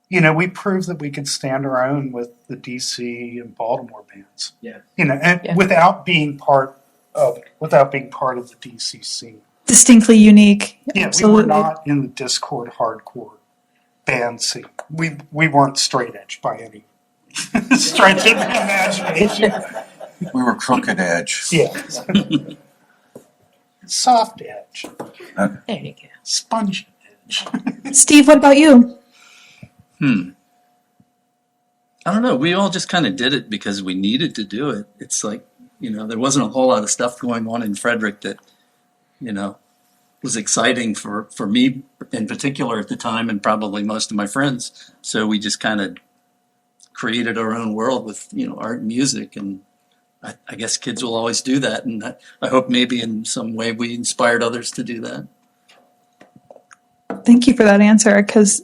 You know, we proved that we could stand our own with the DC and Baltimore bands. Yeah. You know, and without being part of the DC scene. Distinctly unique. Yeah, Absolutely. we were not in the Discord hardcore band scene. We weren't straight edge by any stretch of the imagination. We were crooked edge. Yeah. Soft edge. There you go. Spongy edge. Steve, what about you? I don't know. We all just kind of did it because we needed to do it. It's like, you know, there wasn't a whole lot of stuff going on in Frederick that, you know, was exciting for me in particular at the time and probably most of my friends. So we just kind of created our own world with, you know, art and music. And I guess kids will always do that. And I hope maybe in some way we inspired others to do that. Thank you for that answer. Because,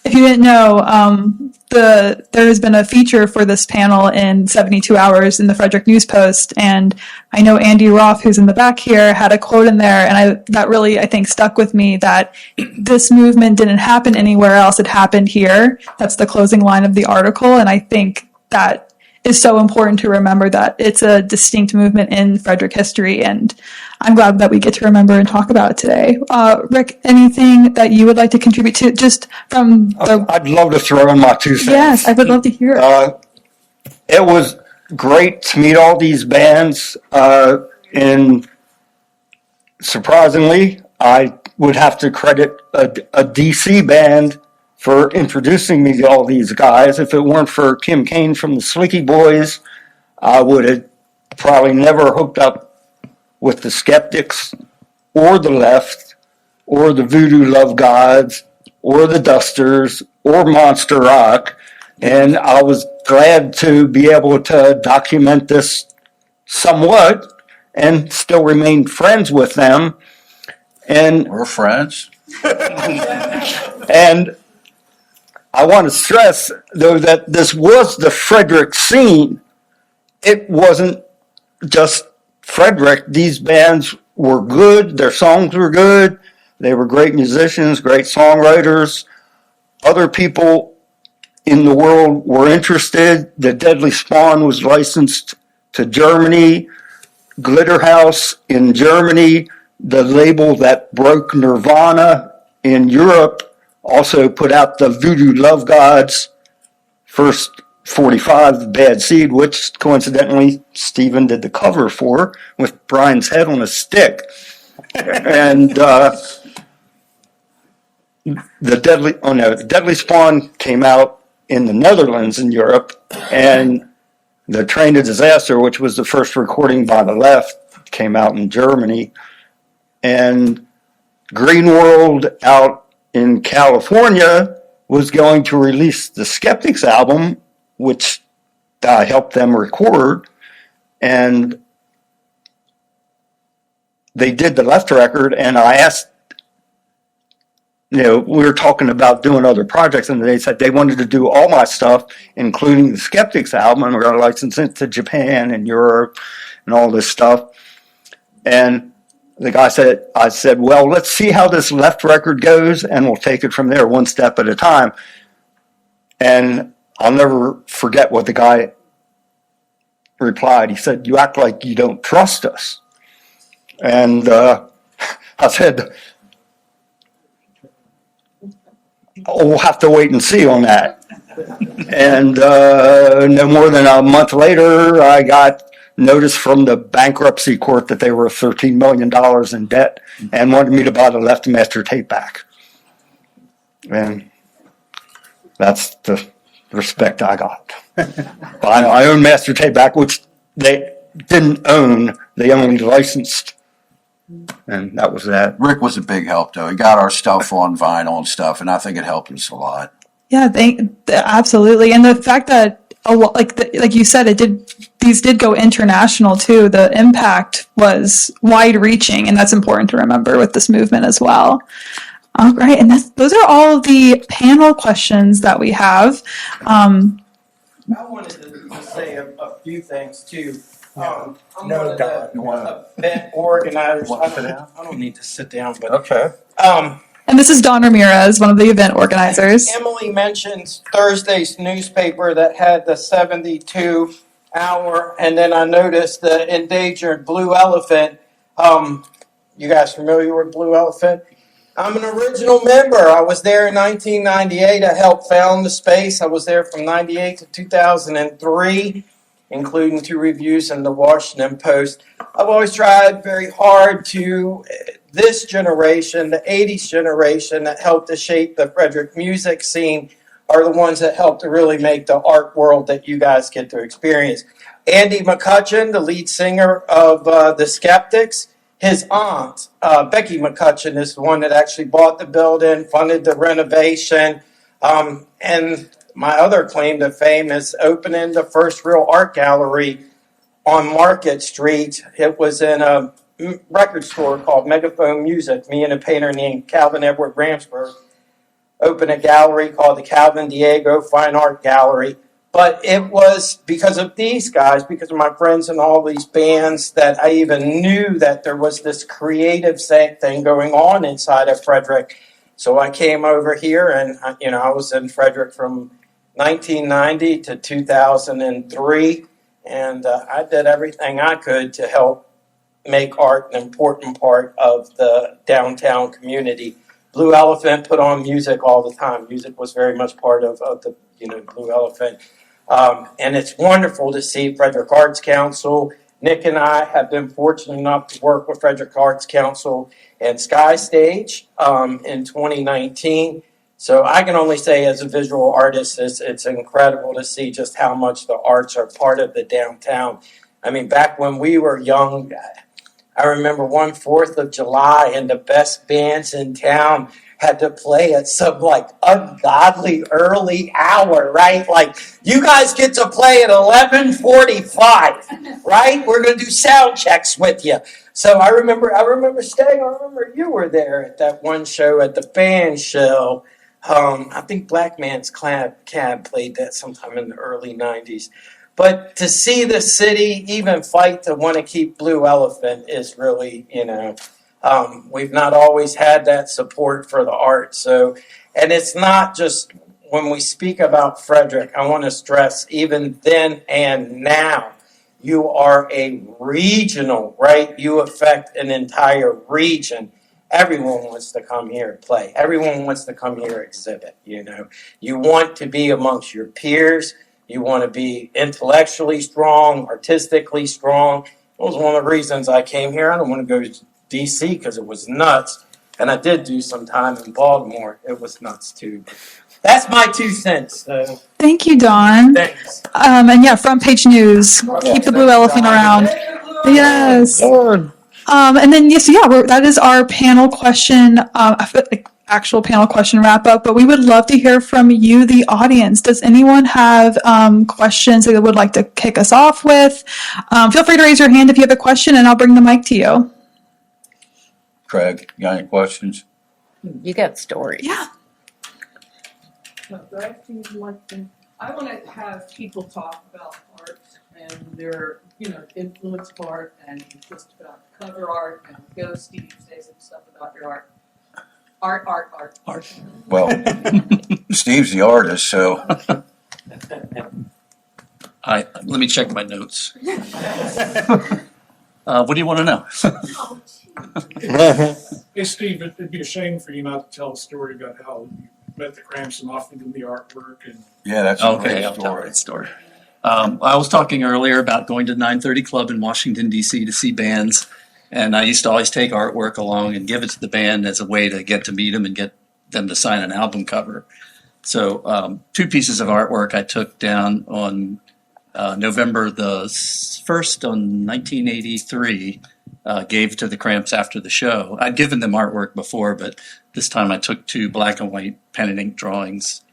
if you didn't know, there has been a feature for this panel in 72 Hours in the Frederick News Post, and I know Andy Roff, who's in the back here, had a quote in there, and that really, I think, stuck with me, that this movement didn't happen anywhere else, it happened here. That's the closing line of the article, and I think that is so important to remember that it's a distinct movement in Frederick history, and I'm glad that we get to remember and talk about it today. Rick, anything that you would like to contribute to just from the... I'd love to throw in my 2 cents. Yes, I would love to hear it. It was great to meet all these bands, and surprisingly, I would have to credit a DC band for introducing me to all these guys. If it weren't for Kim Kane from the Slicky Boys, I would have probably never hooked up with the Skeptics or the Left or the Voodoo Love Gods or the Dusters or Monster Rock. And I was glad to be able to document this somewhat and still remain friends with them. And We're friends. And I want to stress, though, that this was the Frederick scene. It wasn't just Frederick. These bands were good. Their songs were good. They were great musicians, great songwriters. Other people in the world were interested. The Deadly Spawn was licensed to Germany. Glitterhouse in Germany, the label that broke Nirvana in Europe, also put out the Voodoo Love Gods first 45, The Bad Seed, which coincidentally Stephen did the cover for with Brian's head on a stick. And the Deadly Spawn came out in the Netherlands in Europe, and the Train to Disaster, which was the first recording by the Left, came out in Germany. And Green World out in California was going to release the Skeptics album, which I helped them record. And they did the Left record, and I asked, we were talking about doing other projects, and they said they wanted to do all my stuff, including the Skeptics album, and we're going to license it to Japan and Europe and all this stuff. And the guy said, I said, well, let's see how this Left record goes, and we'll take it from there one step at a time. And I'll never forget what the guy replied. He said, you act like you don't trust us. And I said, we'll have to wait and see on that. And no more than a month later, I got notice from the bankruptcy court that they were $13 million in debt and wanted me to buy the Left master tape back. And that's the respect I got. Buying my own master tape back, which they didn't own, they only licensed. And that was that. Rick was a big help, though. He got our stuff on vinyl and stuff, and I think it helped us a lot. Yeah, absolutely. And the fact that, like you said, these did go international too. The impact was wide-reaching, and that's important to remember with this movement as well. All right, and those are all of the panel questions that we have. I wanted to say a few things too. I'm one of the event organizers. I don't need to sit down, but Okay. And this is Don Ramirez, one of the event organizers. Emily mentions Thursday's newspaper that had the 72 hour, and then I noticed the endangered blue elephant. You guys familiar with Blue Elephant? I'm an original member. I was there in 1998. I helped found the space. I was there from 98 to 2003, including 2 reviews in the Washington Post. I've always tried very hard to, this generation, the 80s generation that helped to shape the Frederick music scene, are the ones that helped to really make the art world that you guys get to experience. Andy McCutcheon, the lead singer of the Skeptics, his aunt, Becky McCutcheon, is the one that actually bought the building, funded the renovation, and my other claim to fame is opening the first real art gallery on Market Street. It was in a record store called Megaphone Music. Me and a painter named Calvin Edward Ramsberg opened a gallery called the Calvin Diego Fine Art Gallery. But it was because of these guys, because of my friends and all these bands, that I even knew that there was this creative thing going on inside of Frederick. So I came over here, and I was in Frederick from 1990 to 2003, and I did everything I could to help make art an important part of the downtown community. Blue Elephant put on music all the time. Music was very much part of the Blue Elephant. And it's wonderful to see Frederick Arts Council. Nick and I have been fortunate enough to work with Frederick Arts Council and Sky Stage in 2019. So I can only say as a visual artist, it's incredible to see just how much the arts are part of the downtown. I mean, back when we were young, I remember 4th of July and the best bands in town had to play at some like ungodly early hour, right? Like, you guys get to play at 11:45, right? We're going to do sound checks with you. So I remember staying. I remember you were there at that one show at the band show. I think Black Man's Cab played that sometime in the early 90s. But to see the city even fight to want to keep Blue Elephant is really, we've not always had that support for the arts. So, and it's not just when we speak about Frederick, I want to stress even then and now, you are a regional, right? You affect an entire region. Everyone wants to come here and play. Everyone wants to come here and exhibit, You want to be amongst your peers. You want to be intellectually strong, artistically strong. That was one of the reasons I came here. I don't want to go to D.C. because it was nuts. And I did do some time in Baltimore. It was nuts, too. That's my 2 cents. Thank you, Don. Thanks. And yeah, front page news. Keep the blue elephant around. Yes. And then, yes, yeah, that is our panel question, actual panel question wrap up. But we would love to hear from you, the audience. Does anyone have questions that they would like to kick us off with? Feel free to raise your hand if you have a question, and I'll bring the mic to you. Craig, you got any questions? You got stories. Yeah. I want to have people talk about art and their, influence of art and just about cover art and go, Steve, say some stuff about your art. Art. Well, Steve's the artist, so Let me check my notes. What do you want to know? Hey, Steve, it'd be a shame for you not to tell a story about how you met the Cramps and offered them the artwork. And yeah, that's a Okay, great I'll tell story. that story. I was talking earlier about going to 930 Club in Washington, D.C. to see bands. And I used to always take artwork along and give it to the band as a way to get to meet them and get them to sign an album cover. So 2 pieces of artwork I took down on November the 1st on 1983, gave to the Cramps after the show. I'd given them artwork before, but this time I took 2 black and white pen and ink drawings.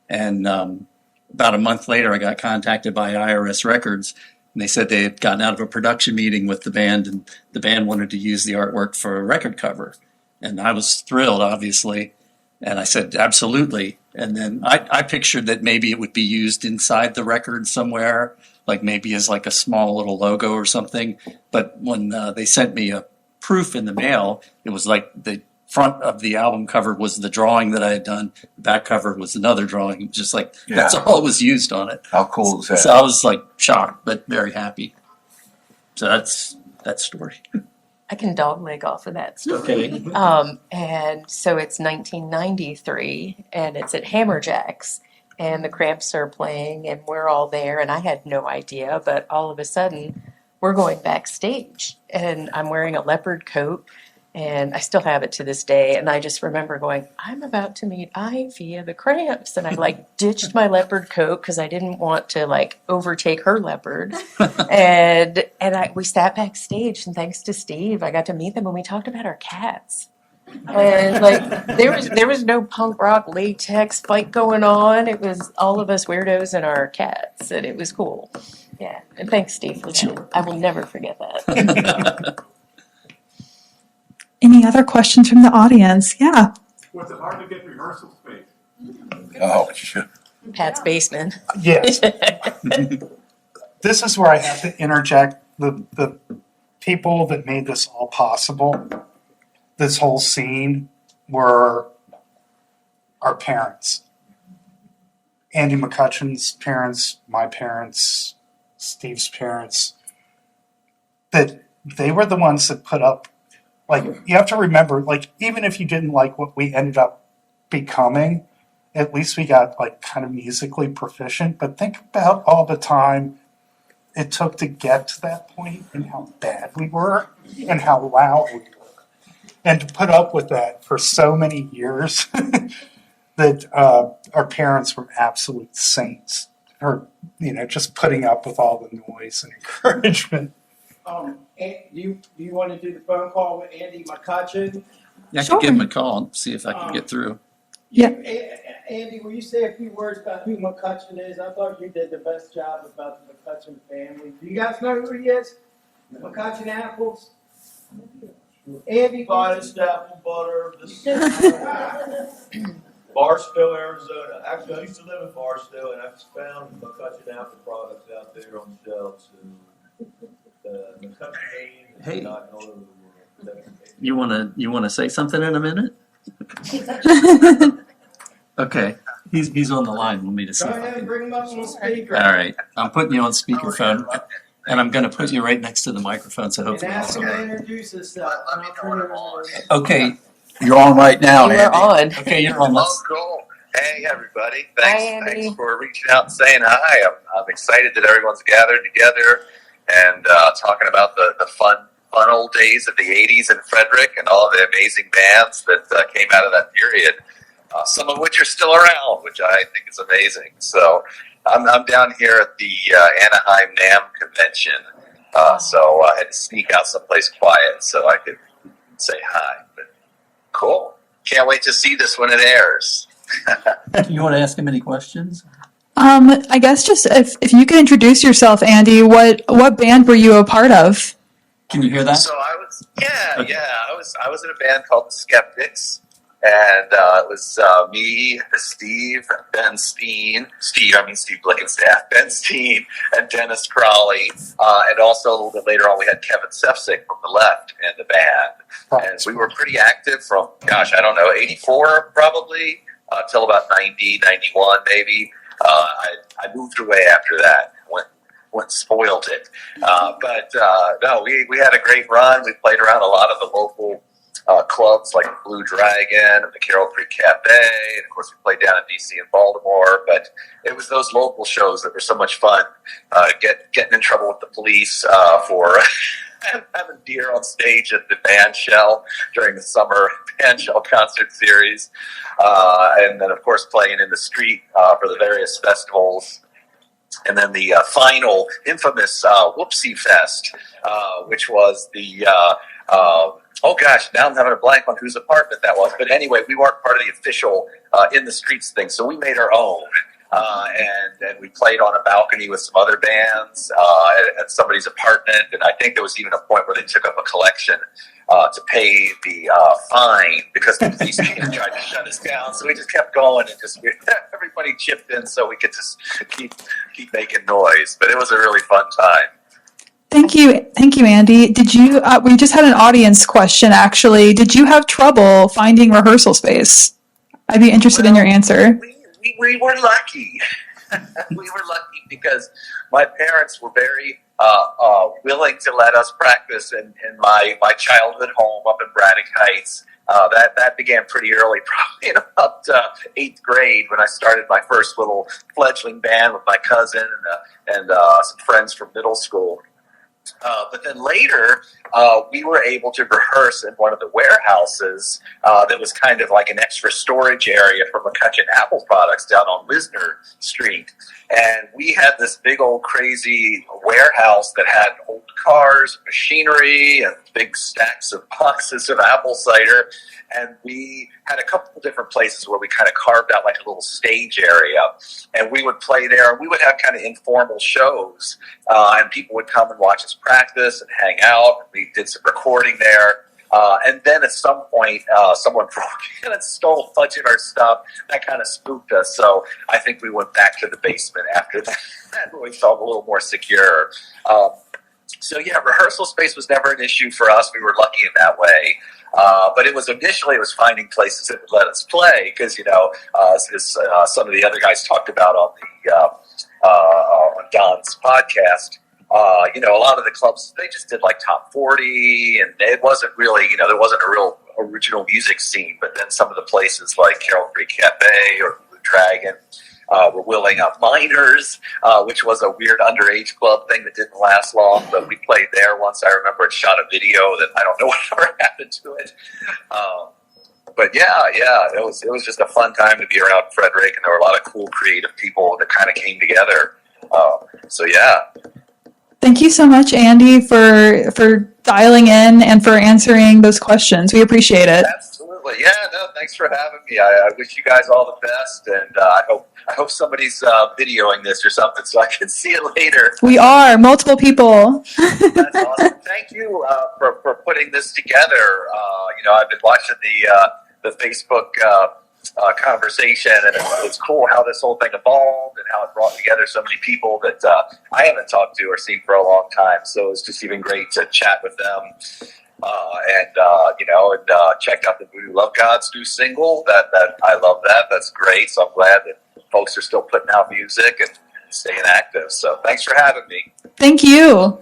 And about a month later, I got contacted by IRS Records, and they said they had gotten out of a production meeting with the band, and the band wanted to use the artwork for a record cover. And I was thrilled, obviously. And I said, absolutely. And then I pictured that maybe it would be used inside the record somewhere, like maybe as like a small little logo or something. But when they sent me a proof in the mail, it was like the front of the album cover was the drawing that I had done. The back cover was another drawing. Just like, that's all was used on it. How cool is that? So I was like shocked, but very happy. So that's that story. I can dogleg off of that story. Okay. And so it's 1993, and it's at Hammerjack's, and the Cramps are playing, and we're all there, and I had no idea, but all of a sudden, we're going backstage, and I'm wearing a leopard coat, and I still have it to this day, and I just remember going, I'm about to meet Ivy of the Cramps, and I ditched my leopard coat because I didn't want to overtake her leopard, and we sat backstage, and thanks to Steve, I got to meet them, and we talked about our cats. And there was no punk rock latex fight going on. It was all of us weirdos and our cats, and it was cool. Yeah, and thanks, Steve, for that. I will never forget that. Any other questions from the audience? Yeah. was it hard to get rehearsal space? Oh, sure. Pat's basement. Yes. This is where I have to interject. The people that made this all possible, this whole scene, were our parents. Andy McCutcheon's parents, my parents, Steve's parents, that they were the ones that put up, like, you have to remember, like, even if you didn't like what we ended up becoming, at least we got, like, kind of musically proficient. But think about all the time it took to get to that point and how bad we were and how loud we were. And to put up with that for so many years that our parents were absolute saints. Or, just putting up with all the noise and encouragement. Do you want to do the phone call with Andy McCutcheon? I Sure. could give him a call and see if I can get through. Yeah. Andy, will you say a few words about who McCutcheon is? I thought you did the best job about the McCutcheon family. Do you guys know who he is? McCutcheon Apples? Andy, Finest apple butter, Barstow, Arizona. Actually, I used to live in Barstow, and I just found McCutcheon apple products out there on the shelves. And McCutcheon name is Hey. not all over the world. You wanna say something in a minute? Okay, he's on the line. Want me to see? go If I ahead and can. bring him up on the speaker. All right, I'm putting you on speakerphone, and I'm going to put you right next to the microphone, so And hopefully. ask him to introduce himself. Okay, You're on right now, You Andy. are on. okay, you're on. Oh, cool. Hey, everybody. Hi, Andy. Thanks for reaching out and saying hi. I'm excited that everyone's gathered together and talking about the fun old days of the 80s in Frederick and all the amazing bands that came out of that period, some of which are still around, which I think is amazing. So I'm down here at the Anaheim NAMM convention, so I had to sneak out someplace quiet so I could say hi. But cool. Can't wait to see this when it airs. You want to ask him any questions? I guess just if you could introduce yourself, Andy, what band were you a part of? Can you hear that? So I was, Okay. I was in a band called the Skeptics, and it was me, Steve Blikenstaff, Ben Steen, and Dennis Crowley, and also a little bit later on we had Kevin Sefsic from the left in the band, and we were pretty active from, 84 probably, till about 90, 91 maybe. I moved away after that. Went spoiled it. No, we had a great run. We played around a lot of the local clubs like Blue Dragon and the Carroll Creek Cafe. And of course, we played down in DC and Baltimore. But it was those local shows that were so much fun. Getting in trouble with the police for having deer on stage at the band shell during the summer band shell concert series. And then, of course, playing in the street for the various festivals. And then the final infamous Whoopsie Fest, which was the, now I'm having a blank on whose apartment that was. But anyway, we weren't part of the official in the streets thing, so we made our own. And we played on a balcony with some other bands at somebody's apartment. And I think there was even a point where they took up a collection to pay the fine because the police tried to shut us down. So we just kept going and everybody chipped in so we could just keep making noise. But it was a really fun time. Thank you, Andy. Did you? We just had an audience question. Actually, did you have trouble finding rehearsal space? I'd be interested in your answer. We were lucky. We were lucky because my parents were very willing to let us practice in my childhood home up in Braddock Heights. That began pretty early, probably in about 8th grade when I started my first little fledgling band with my cousin and some friends from middle school. But then later, we were able to rehearse in one of the warehouses that was kind of like an extra storage area for McCutcheon Apple products down on Wisner Street. And we had this big old crazy warehouse that had old cars, machinery, and big stacks of boxes of apple cider. And we had a couple of different places where we kind of carved out like a little stage area. And we would play there. We would have kind of informal shows. And people would come and watch us practice and hang out. We did some recording there. And then at some point, someone broke in and stole a bunch of our stuff. That kind of spooked us. So I think we went back to the basement after that. We felt a little more secure. So yeah, rehearsal space was never an issue for us. We were lucky in that way. But it was finding places that would let us play because, as some of the other guys talked about on Don's podcast, a lot of the clubs, they just did like top 40 and it wasn't really, there wasn't a real original music scene. But then some of the places like Carroll Creek Cafe or Blue Dragon were willing up minors, which was a weird underage club thing that didn't last long. But we played there once. I remember it shot a video that I don't know whatever happened to it. But yeah, it was just a fun time to be around Frederick, and there were a lot of cool creative people that kind of came together. So yeah. Thank you so much, Andy, for dialing in and for answering those questions. We appreciate it. Absolutely. Yeah, no, thanks for having me. I wish you guys all the best, and I hope somebody's videoing this or something so I can see it later. We are multiple people. That's awesome. Thank you for putting this together. I've been watching the Facebook conversation, and it's cool how this whole thing evolved and how it brought together so many people that I haven't talked to or seen for a long time. So it's just even great to chat with them. And checked out the Voodoo Love Gods new single. That I love that. That's great. So I'm glad that folks are still putting out music and staying active. So thanks for having me. Thank you.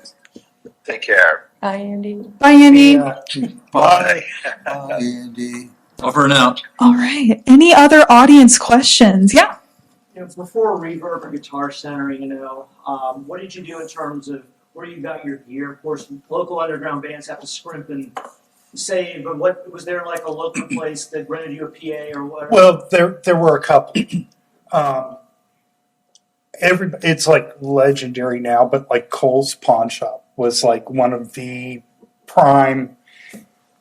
Take care. Bye, Andy. Bye, Andy. Bye. Bye, Andy. Over and out. All right. Any other audience questions? Yeah. Before Reverb or Guitar Center, what did you do in terms of where you got your gear? Of course, local underground bands have to scrimp and save, but what was there like a local place that rented you a PA or whatever? Well, there were a couple. It's like legendary now, but like Cole's Pawn Shop was like one of the prime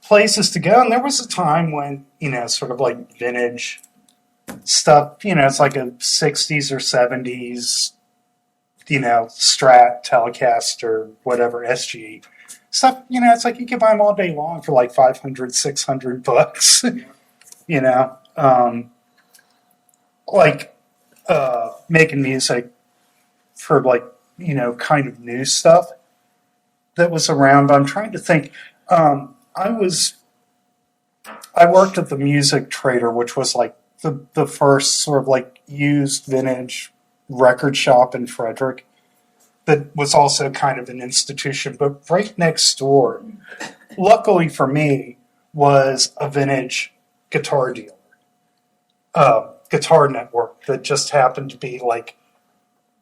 places to go. And there was a time when, sort of like vintage stuff, it's like a 60s or 70s, Strat, Telecaster, whatever, SG stuff, it's like you can buy them all day long for like $500, $600, making music for like, kind of new stuff that was around. I'm trying to think. I worked at the Music Trader, which was like the first sort of like used vintage record shop in Frederick that was also kind of an institution. But right next door, luckily for me, was a vintage guitar dealer, Guitar Network, that just happened to be like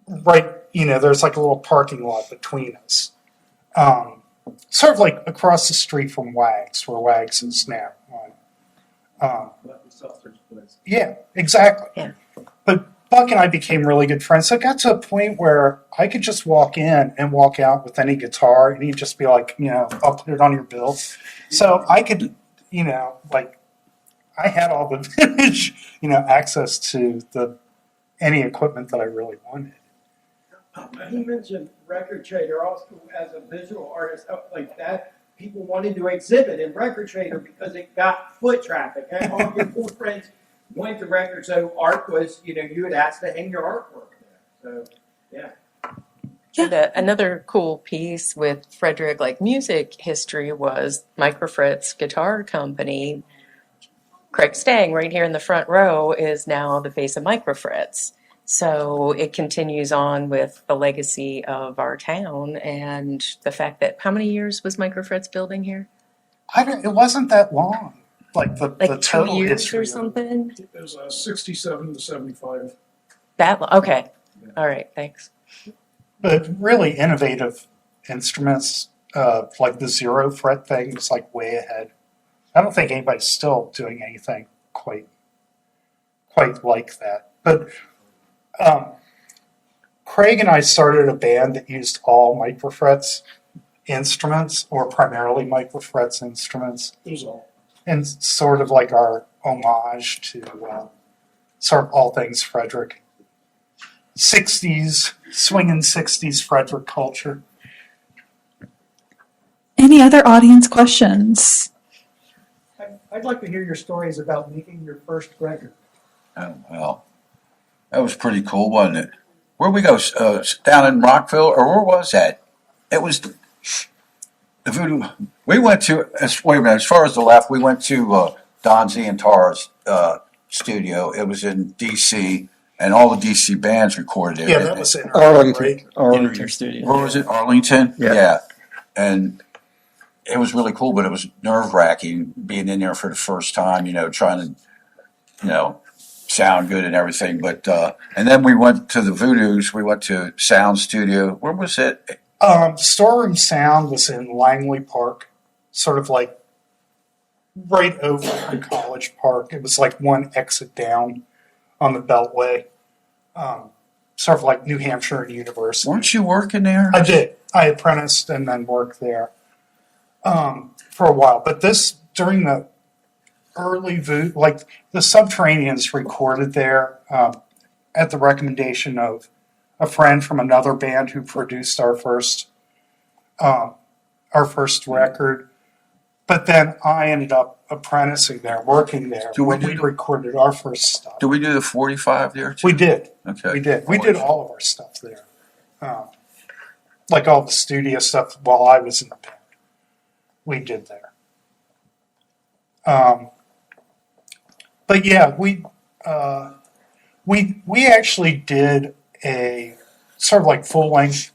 right, there's like a little parking lot between us. Sort of like across the street from Wags, where Wags is now. Yeah, exactly. Yeah. But Buck and I became really good friends. So it got to a point where I could just walk in and walk out with any guitar, and he'd just be like, I'll put it on your bill. So I could, I had all the vintage, access to any equipment that I really wanted. He mentioned Record Trader also as a visual artist, like that. People wanted to exhibit in Record Trader because it got foot traffic. And all your cool friends went to Record, so art was, you would ask to hang your artwork there. So, yeah. And another cool piece with Frederick, like music history, was Microfritz Guitar Company. Craig Stang, right here in the front row, is now the face of Microfritz. So it continues on with the legacy of our town and the fact that, how many years was Microfritz building here? It wasn't that long. Like the 2 total years history or something? It was 67 to 75. Okay. All right, thanks. But really innovative instruments, like the 0 fret thing was like way ahead. I don't think anybody's still doing anything quite like that. But Craig and I started a band that used all Microfretz instruments, or primarily Microfretz instruments. It was all. And sort of like our homage to sort of all things Frederick. 60s, swinging 60s Frederick culture. Any other audience questions? I'd like to hear your stories about making your first record. Oh, well, that was pretty cool, wasn't it? Where'd we go? Down in Rockville, or where was that? It was The Voodoo. We went to, wait a minute, as far as the left, we went to Don Zientara's studio. It was in D.C., and all the D.C. bands recorded it. Yeah, that was in Arlington. right? Arlington. Studio. Where was it? Arlington? Yeah. And it was really cool, but it was nerve-wracking being in there for the first time, trying to, sound good and everything. But, and then we went to the Voodoos. We went to Sound Studio. Where was it? Storeroom Sound was in Langley Park, sort of like right over the College Park. It was like one exit down on the Beltway, sort of like New Hampshire University. Weren't you working there? I did. I apprenticed and then worked there for a while. But during the early like the Subterraneans recorded there at the recommendation of a friend from another band who produced our first record. But then I ended up apprenticing there, working there when we recorded our first stuff. Did we do the 45 there too? We did. Okay. We did. We did all of our stuff there. Like all the studio stuff while I was in the band. We did there. But yeah, we actually did a sort of like full-length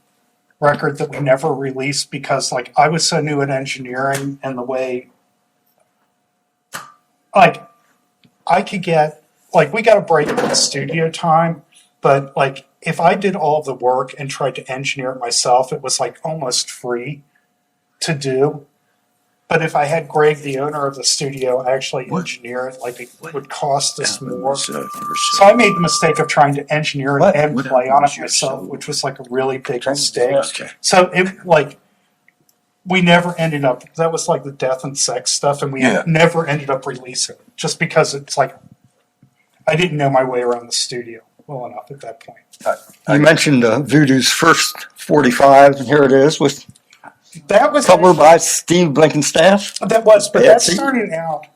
record that we never released because like I was so new at engineering and the way like I could get like we got a break in the studio time, but like if I did all of the work and tried to engineer it myself, it was like almost free to do. But if I had Greg, the owner of the studio, actually engineer it, like it would cost us more. So I made the mistake of trying to engineer it and play on it myself, which was like a really big mistake. So it like we never ended up. That was like the death and sex stuff, and we never ended up releasing it just because it's like I didn't know my way around the studio well enough at that point. You mentioned Voodoo's first 45, and here it is with. That was covered by Steve Blikenstaff. That was, but that started out.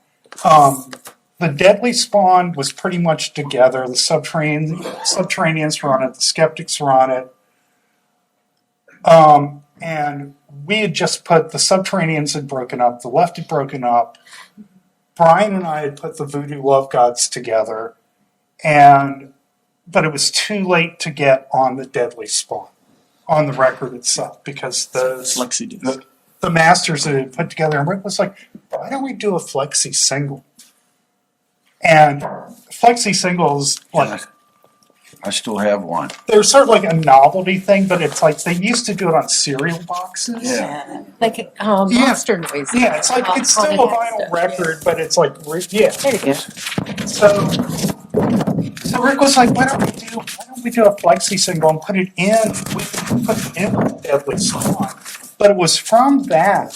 The Deadly Spawn was pretty much together. The Subterraneans were on it. The Skeptics were on it. And we had just put the Subterraneans had broken up. The Left had broken up. Brian and I had put the Voodoo Love Gods together, but it was too late to get on the Deadly Spawn. On the record itself, because the masters that had put together, and Rick was like, why don't we do a flexi single? And flexi singles, like, I still have one. They're sort of like a novelty thing, but it's like they used to do it on cereal boxes. Yeah. Like monster noise. Yeah, it's like it's still a vinyl record, but it's like yeah. There you go. So Rick was like, why don't we do a flexi single and put it in? We can put it in with Deadly Spawn. But it was from that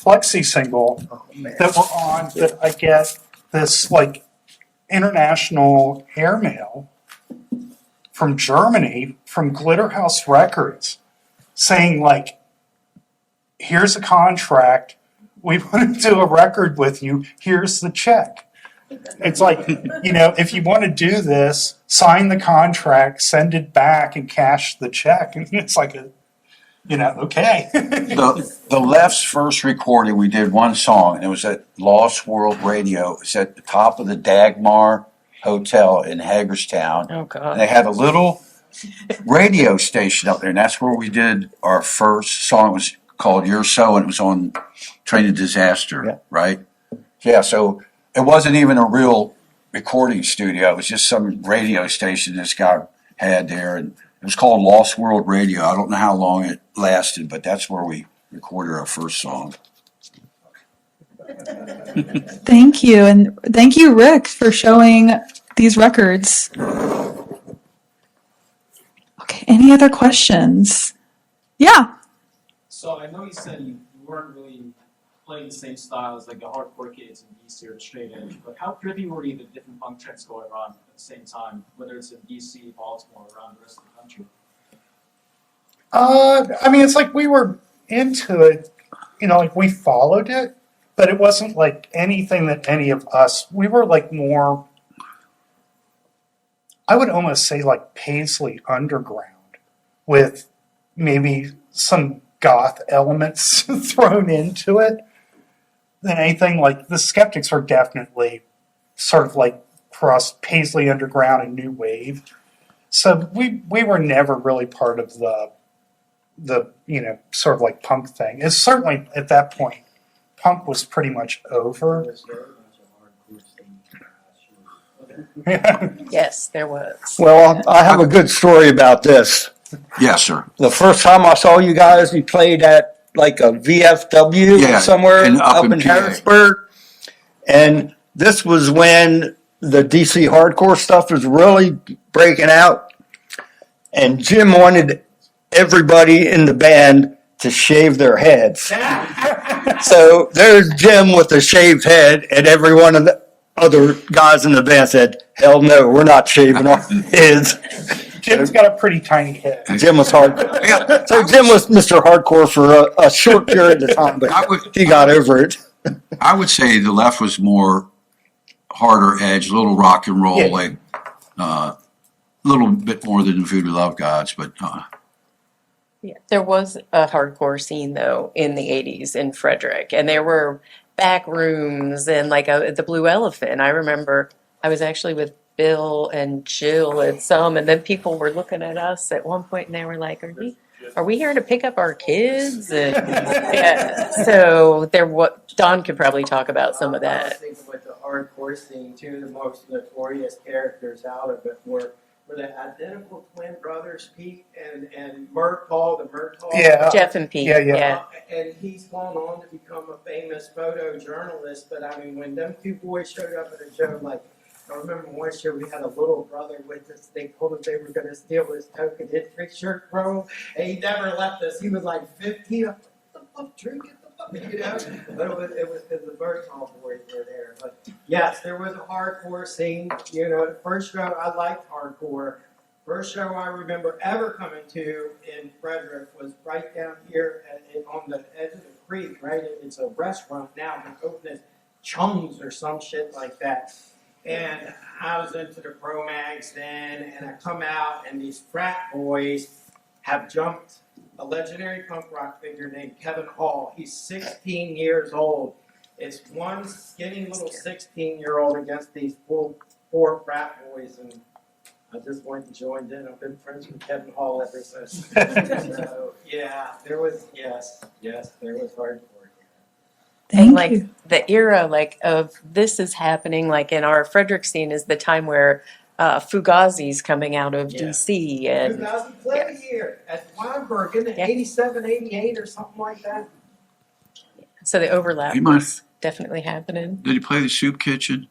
flexi single that we're on that I get this like international airmail from Germany from Glitterhouse Records saying like, here's a contract. We want to do a record with you. Here's the check. It's like, if you want to do this, sign the contract, send it back, and cash the check. And it's like, okay. The Left's first recording, we did one song, and it was at Lost World Radio. It's at the top of the Dagmar Hotel in Hagerstown. Oh, God. And they had a little radio station up there, and that's where we did our first song. It was called You're So, and it was on Train to Disaster, right? Yeah, so it wasn't even a real recording studio. It was just some radio station this guy had there, and it was called Lost World Radio. I don't know how long it lasted, but that's where we recorded our first song. Thank you. And thank you, Rick, for showing these records. Okay, any other questions? Yeah. So I know you said you weren't really playing the same style as like the hardcore kids in DC or straight edge, but how privy were you to different punk trends going on at the same time, whether it's in DC, Baltimore, or around the rest of the country? It's like we were into it, like we followed it, but it wasn't like anything that any of us, we were like more, I would almost say like Paisley underground with maybe some goth elements thrown into it than anything. Like the Skeptics are definitely sort of like crossed Paisley Underground and New Wave. So we were never really part of the sort of like punk thing. It's certainly at that point, punk was pretty much over. Yes, there was. Well, I have a good story about this. Yes, sir. The first time I saw you guys, you played at like a VFW Yeah, somewhere up up in in PA. Harrisburg. And this was when the DC hardcore stuff was really breaking out. And Jim wanted everybody in the band to shave their heads. So there's Jim with a shaved head, and every one of the other guys in the band said, hell no, we're not shaving our heads. Jim's got a pretty tiny head. Jim was hardcore. So Jim was Mr. Hardcore for a short period of time, but he got over it. I would say the left was more harder edge, a little rock and roll, Yeah. like a little bit more than the Voodoo Love Gods, but Yeah, there was a hardcore scene though in the 80s in Frederick, and there were back rooms and like the Blue Elephant. I remember I was actually with Bill and Jill at some, and then people were looking at us at one point and they were like, are we here to pick up our kids? And yeah, so Don could probably talk about some of I was that. thinking with the hardcore scene, two of the most notorious characters out of it were the identical twin brothers, Pete and Murtaugh, the Murtaugh. Yeah. Jeff and Pete, yeah. And he's gone on to become a famous photojournalist. But I mean, when them two boys showed up at a show, like I remember one show we had a little brother with us. They told us they were going to steal his token history shirt from him, and he never left us. He was like 15. What the fuck, Drew? Get the fuck, you know? But it was because the Murtaugh boys were there. But yes, there was a hardcore scene. You know, the first show I liked hardcore. First show I remember ever coming to in Frederick was right down here on the edge of the creek, right? It's a restaurant now, but open as Chums or some shit like that. And I was into the Pro Mags then, and I come out, and these frat boys have jumped a legendary punk rock figure named Kevin Hall. He's 16 years old. It's one skinny little 16-year-old against these four frat boys, and I just went and joined in. I've been friends with Kevin Hall ever since. So, yeah, there was hardcore. Thank like you. the era of this is happening like in our Frederick scene is the time where Fugazi's coming out of DC and Fugazi played here at Weinberg in the 87, 88 or something like that. so the overlap He might- is definitely happening. did he play the Soup Kitchen?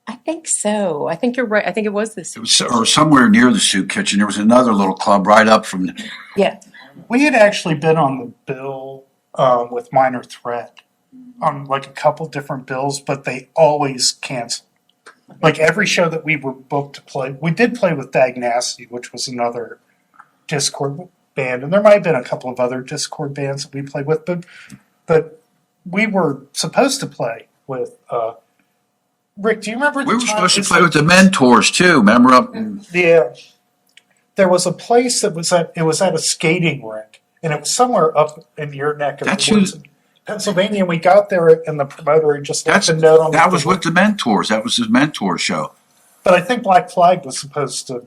I think so. I think you're right. I think it was this. It was, or somewhere near the Soup Kitchen. There was another little club right up from the, Yeah. We had actually been on the bill with Minor Threat on like a couple different bills, but they always canceled. Like every show that we were booked to play, we did play with Dag Nasty, which was another Discord band, and there might have been a couple of other Discord bands that we played with, but we were supposed to play with. Rick, do you remember? we were supposed to play with the Mentors too. Remember up? Yeah, there was a place that was at a skating rink, and it was somewhere up in your neck of That's the woods in Pennsylvania. And we got there, and the promoter had just left a note on That was with the Mentors. That was his Mentor show. But I think Black Flag was supposed to,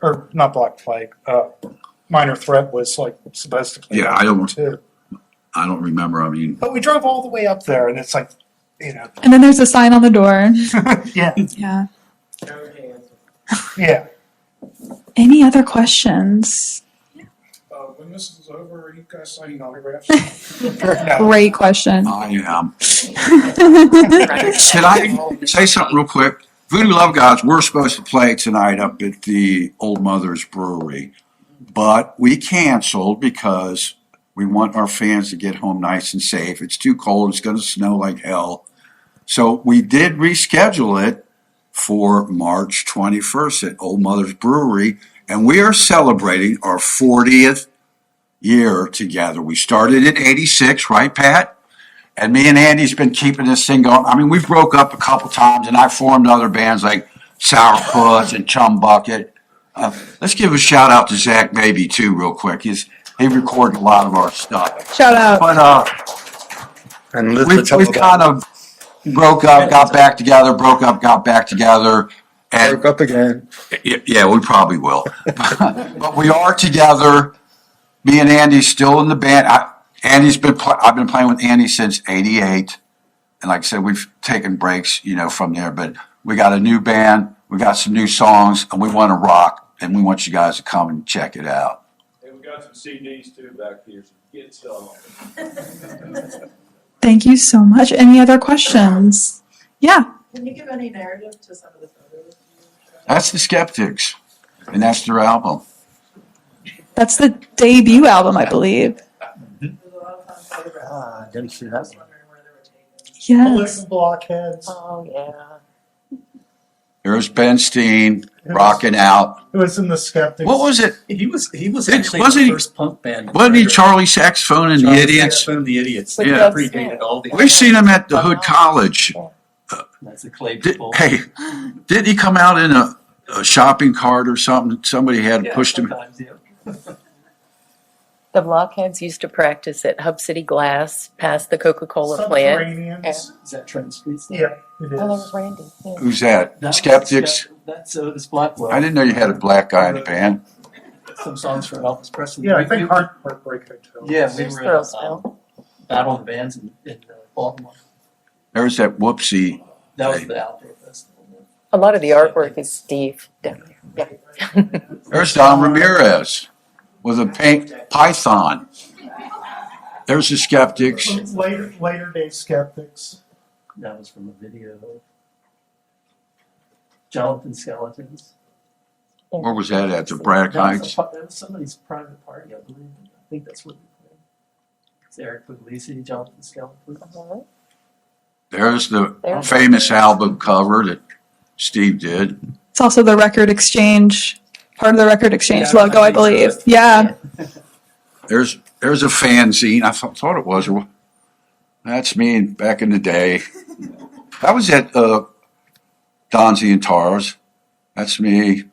or not Black Flag. Minor Threat was like supposed to play. Yeah, too. I don't remember. I mean, But we drove all the way up there, and it's like, you know, And then there's a sign on the door. yeah, Yeah. yeah. Any other questions? When this is over, are you guys signing autographs? Great question. I am. Can I say something real quick? Voodoo Love Gods, we're supposed to play tonight up at the Old Mother's Brewery, but we canceled because we want our fans to get home nice and safe. It's too cold. It's going to snow like hell. So we did reschedule it for March 21st at Old Mother's Brewery, and we are celebrating our 40th year together. We started in 86, right, Pat? And me and Andy's been keeping this thing going. I mean, we broke up a couple times, and I formed other bands like Sourpuss and Chum Bucket. Let's give a shout out to Zach Baby, too, real quick. His He recorded a lot of our stuff. Shout out. But we've kind of broke up, got back together, broke up, got back together. And Broke up again. yeah, we probably will. But we are together. Me and Andy's still in the band. I've been playing with Andy since '88, and like I said, we've taken breaks, from there. But we got a new band, we got some new songs, and we want to rock. And we want you guys to come and check it out. And we got some CDs too back here, so get some. Thank you so much. Any other questions? Yeah. Can you give any narrative to some of the photos? That's the Skeptics, and that's their album. That's the debut album, I believe. I didn't see that one. Yes. Blockheads. Oh, yeah. There's Ben Steen rocking out. It was in the Skeptics. What was it? He was It- actually wasn't the he- first punk band. Wasn't he Charlie Saxophone and the Idiots? Saxophone, the Idiots. With Yeah. Doug Predated Smith. all the. We've seen him at the Hood College. That's the clay Did, people. hey, didn't he come out in a shopping cart or something? Somebody had Yeah, pushed him. sometimes, yeah. The Blockheads used to practice at Hub City Glass past the Coca-Cola plant. Subterraneans. Is that Trent Street? Yeah, it Oh, that was is. Randy. Yeah. Who's that? That was Skeptics? That's this Blackwell. I didn't know you had a black guy in the band. Some songs from Elvis Presley. Yeah, I think Heartbreak Hotel. Yeah, we There's were Thrillsville. Battle of the Bands in Baltimore. There's that whoopsie. That was the outdoor festival. A lot of the artwork is Steve down there. Yeah. There's Don Ramirez with a pink python. There's the Skeptics. Later day Skeptics. That was from a video of Jonathan Skeletons. Where was that at? The Braddock Heights? That was somebody's private party, I believe. I think that's what we played. It's Eric Puglisi, Jonathan Skeletons. There's the famous album cover that Steve did. It's also the Record Exchange, part of the Record Exchange Yeah, logo, I believe. Yeah. There's a fanzine. I thought it was. That's me back in the day. That was at Donzi and Tars. That's me.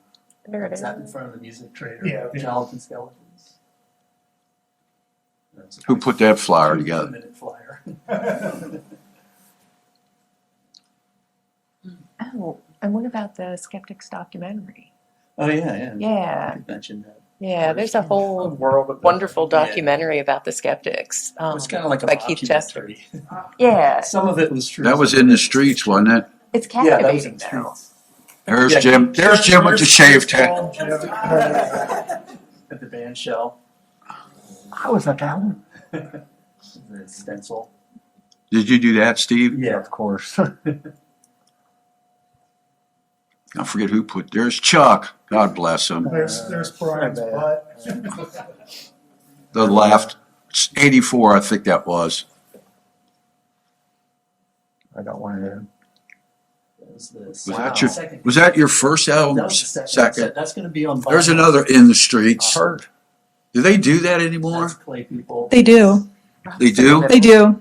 There it Is is. that in front of the music trader? Yeah. Jonathan Skeletons. Who put that flyer together? 2-minute flyer. Oh, and what about the Skeptics documentary? Oh, yeah. Yeah. I mentioned that. Yeah, there's a whole World of wonderful Yeah. documentary about the Skeptics. It's kind of like a by Keith Chester. documentary. Yeah, Some of it was true. That was in the streets, wasn't it? it's Yeah, that was in captivating the now. streets. There's Yeah. Jim. There's Jim with the shaved head. At the band shell. I was at that one. The stencil. Did you do that, Steve? Yeah, of course. I forget who put. There's Chuck. God bless him. There's Brian's butt. The left. 84, I think that was. I don't want to. Was that your first album? That was the second. That's going to be on. There's another In the Streets. I heard. Do they do that anymore? That's Clay People. They do. They do? They do.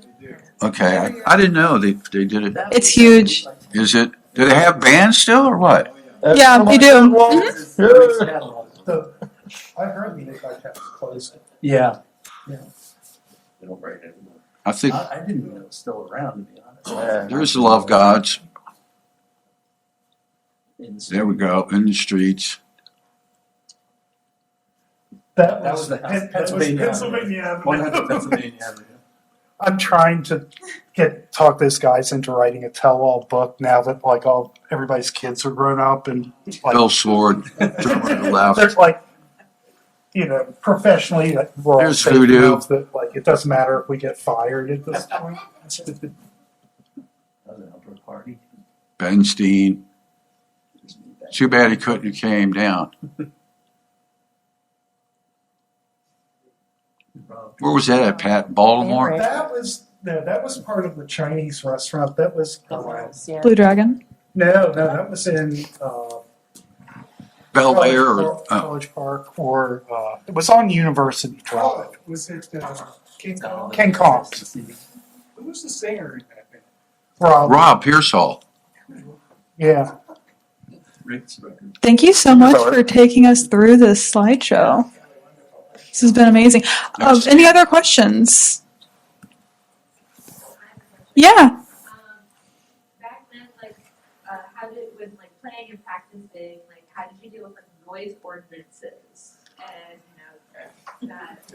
Okay. I didn't know they did it. It's huge. Is it? Do they have bands still or what? Yeah, they do. I heard the McCutcheon closed. Yeah. Yeah. They don't write anymore. I think I didn't know it was still around, to be honest. there's the Love Gods. In the There we go. In the Streets. That That was was the Pennsylvania. Pennsylvania. 100 Pennsylvania Avenue. I'm trying to talk those guys into writing a tell-all book now that everybody's kids are grown up and Bill Sword. Drummer to the left. they're professionally we're all There's safe Voodoo. enough that it doesn't matter if we get fired at this point. That was an outdoor party. Ben Steen. Too bad he couldn't have came down. Where was that at, Pat? Baltimore? That was part of the Chinese restaurant. That was Yeah. Blue Dragon. no, that was in Bel Air or College Park, or it was on University Drive. Was it King Kong? King Kong. Who was the singer in that band? Rob Pearsall. Yeah. Rick's record. Thank you so much for taking us through this slideshow. This has been amazing. Any other questions? Yeah. Back then, how did, when playing and practicing, how did you deal with noise ordinances and, that?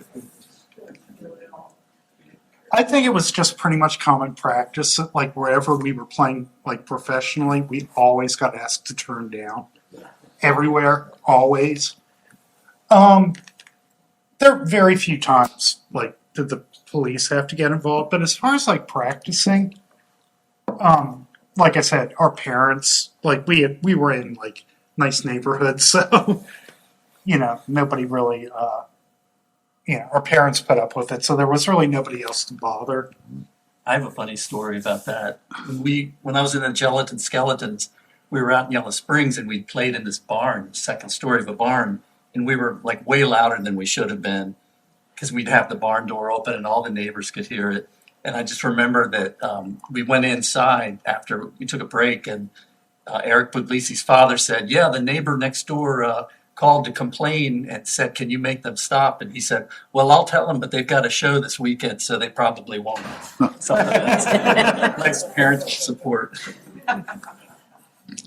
I think it was just pretty much common practice. Like wherever we were playing, professionally, we always got asked to turn down. Everywhere, always. There are very few times did the police have to get involved, but as far as practicing, like I said, our parents, we were in nice neighborhoods, so nobody really. Our parents put up with it, so there was really nobody else to bother. I have a funny story about that. When I was in the Gelatin Skeletons, we were out in Yellow Springs and we played in this barn, second story of a barn, and we were way louder than we should have been because we'd have the barn door open and all the neighbors could hear it. And I just remember that we went inside after we took a break, and Eric Puglisi's father said, "Yeah, the neighbor next door called to complain and said, 'Can you make them stop?' And he said, 'Well, I'll tell them, but they've got a show this weekend, so they probably won't.'" Something like that. Nice parental support.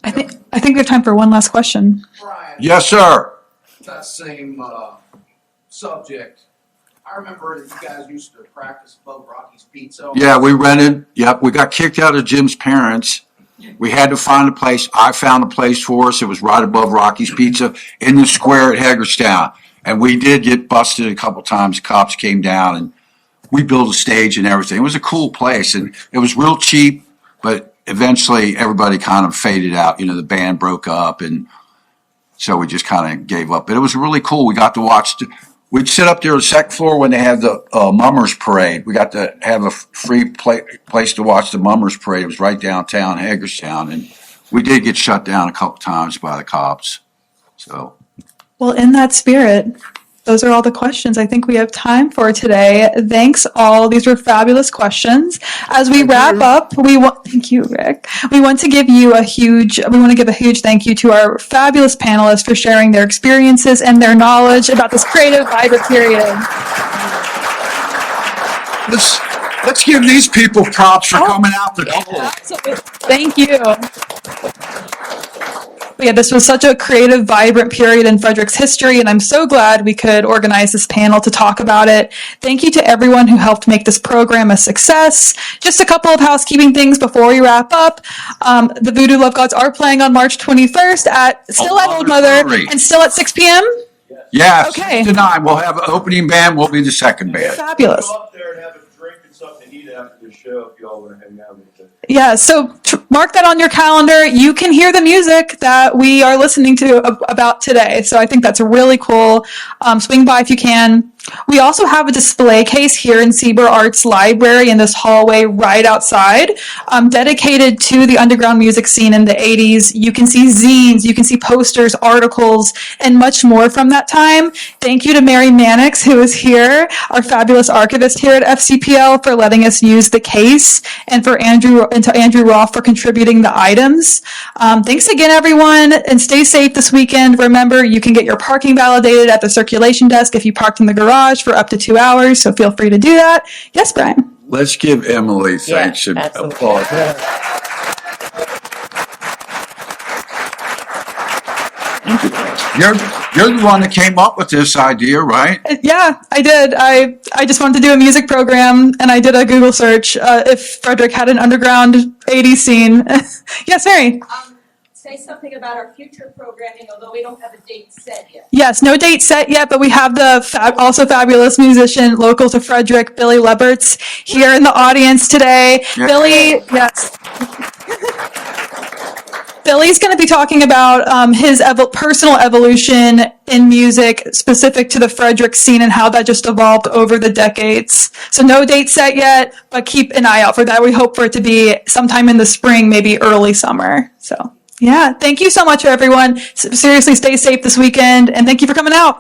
I think we have time for one last question. Brian, Yes, sir. that same subject. I remember that you guys used to practice above Rocky's Pizza. Yeah, we rented. Yep, we got kicked out of Jim's parents. We had to find a place. I found a place for us. It was right above Rocky's Pizza in the square at Hagerstown. And we did get busted a couple times. The cops came down and we built a stage and everything. It was a cool place and it was real cheap, but eventually everybody kind of faded out. The band broke up and so we just kind of gave up. But it was really cool. We got to watch. We'd sit up there on the second floor when they had the Mummers Parade. We got to have a free place to watch the Mummers Parade. It was right downtown Hagerstown, and we did get shut down a couple times by the cops. So, Well, in that spirit, those are all the questions I think we have time for today. Thanks all. These were fabulous questions. As we wrap up, thank you, Rick. We want to give a huge thank you to our fabulous panelists for sharing their experiences and their knowledge about this creative, vibrant period. let's give these people props for coming out the door. Absolutely. Thank you. Yeah, this was such a creative, vibrant period in Frederick's history, and I'm so glad we could organize this panel to talk about it. Thank you to everyone who helped make this program a success. Just a couple of housekeeping things before we wrap up. The Voodoo Love Gods are playing on March 21st at Old Mother and still at 6 p.m.? Yeah, Okay. 6 to 9. We'll have an opening band. We'll be the second band. Fabulous. Go up there and have a drink and something to eat after the show if y'all want to hang out with us. Yeah, so mark that on your calendar. You can hear the music that we are listening to about today. So I think that's really cool. Swing by if you can. We also have a display case here in Burr Artz Library in this hallway right outside, dedicated to the underground music scene in the 80s. You can see zines, you can see posters, articles, and much more from that time. Thank you to Mary Mannix, who is here, our fabulous archivist here at FCPL, for letting us use the case, and to Andrew Roff for contributing the items. Thanks again, everyone, and stay safe this weekend. Remember, you can get your parking validated at the circulation desk if you parked in the garage for up to 2 hours, so feel free to do that. Yes, Brian? Let's give Emily thanks and applause. You're the one that came up with this idea, right? Yeah, I did. I just wanted to do a music program, and I did a Google search if Frederick had an underground 80s scene. Yes, Mary? Say something about our future programming, although we don't have a date set yet. Yes, no date set yet, but we have the also fabulous musician local to Frederick, Billy Leberts, here in the audience today. Yeah. Billy, yes. Billy's going to be talking about his personal evolution in music specific to the Frederick scene and how that just evolved over the decades. So no date set yet, but keep an eye out for that. We hope for it to be sometime in the spring, maybe early summer. So. Yeah, thank you so much, everyone. Seriously, stay safe this weekend, and thank you for coming out.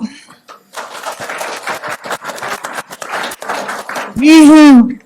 Woo-hoo.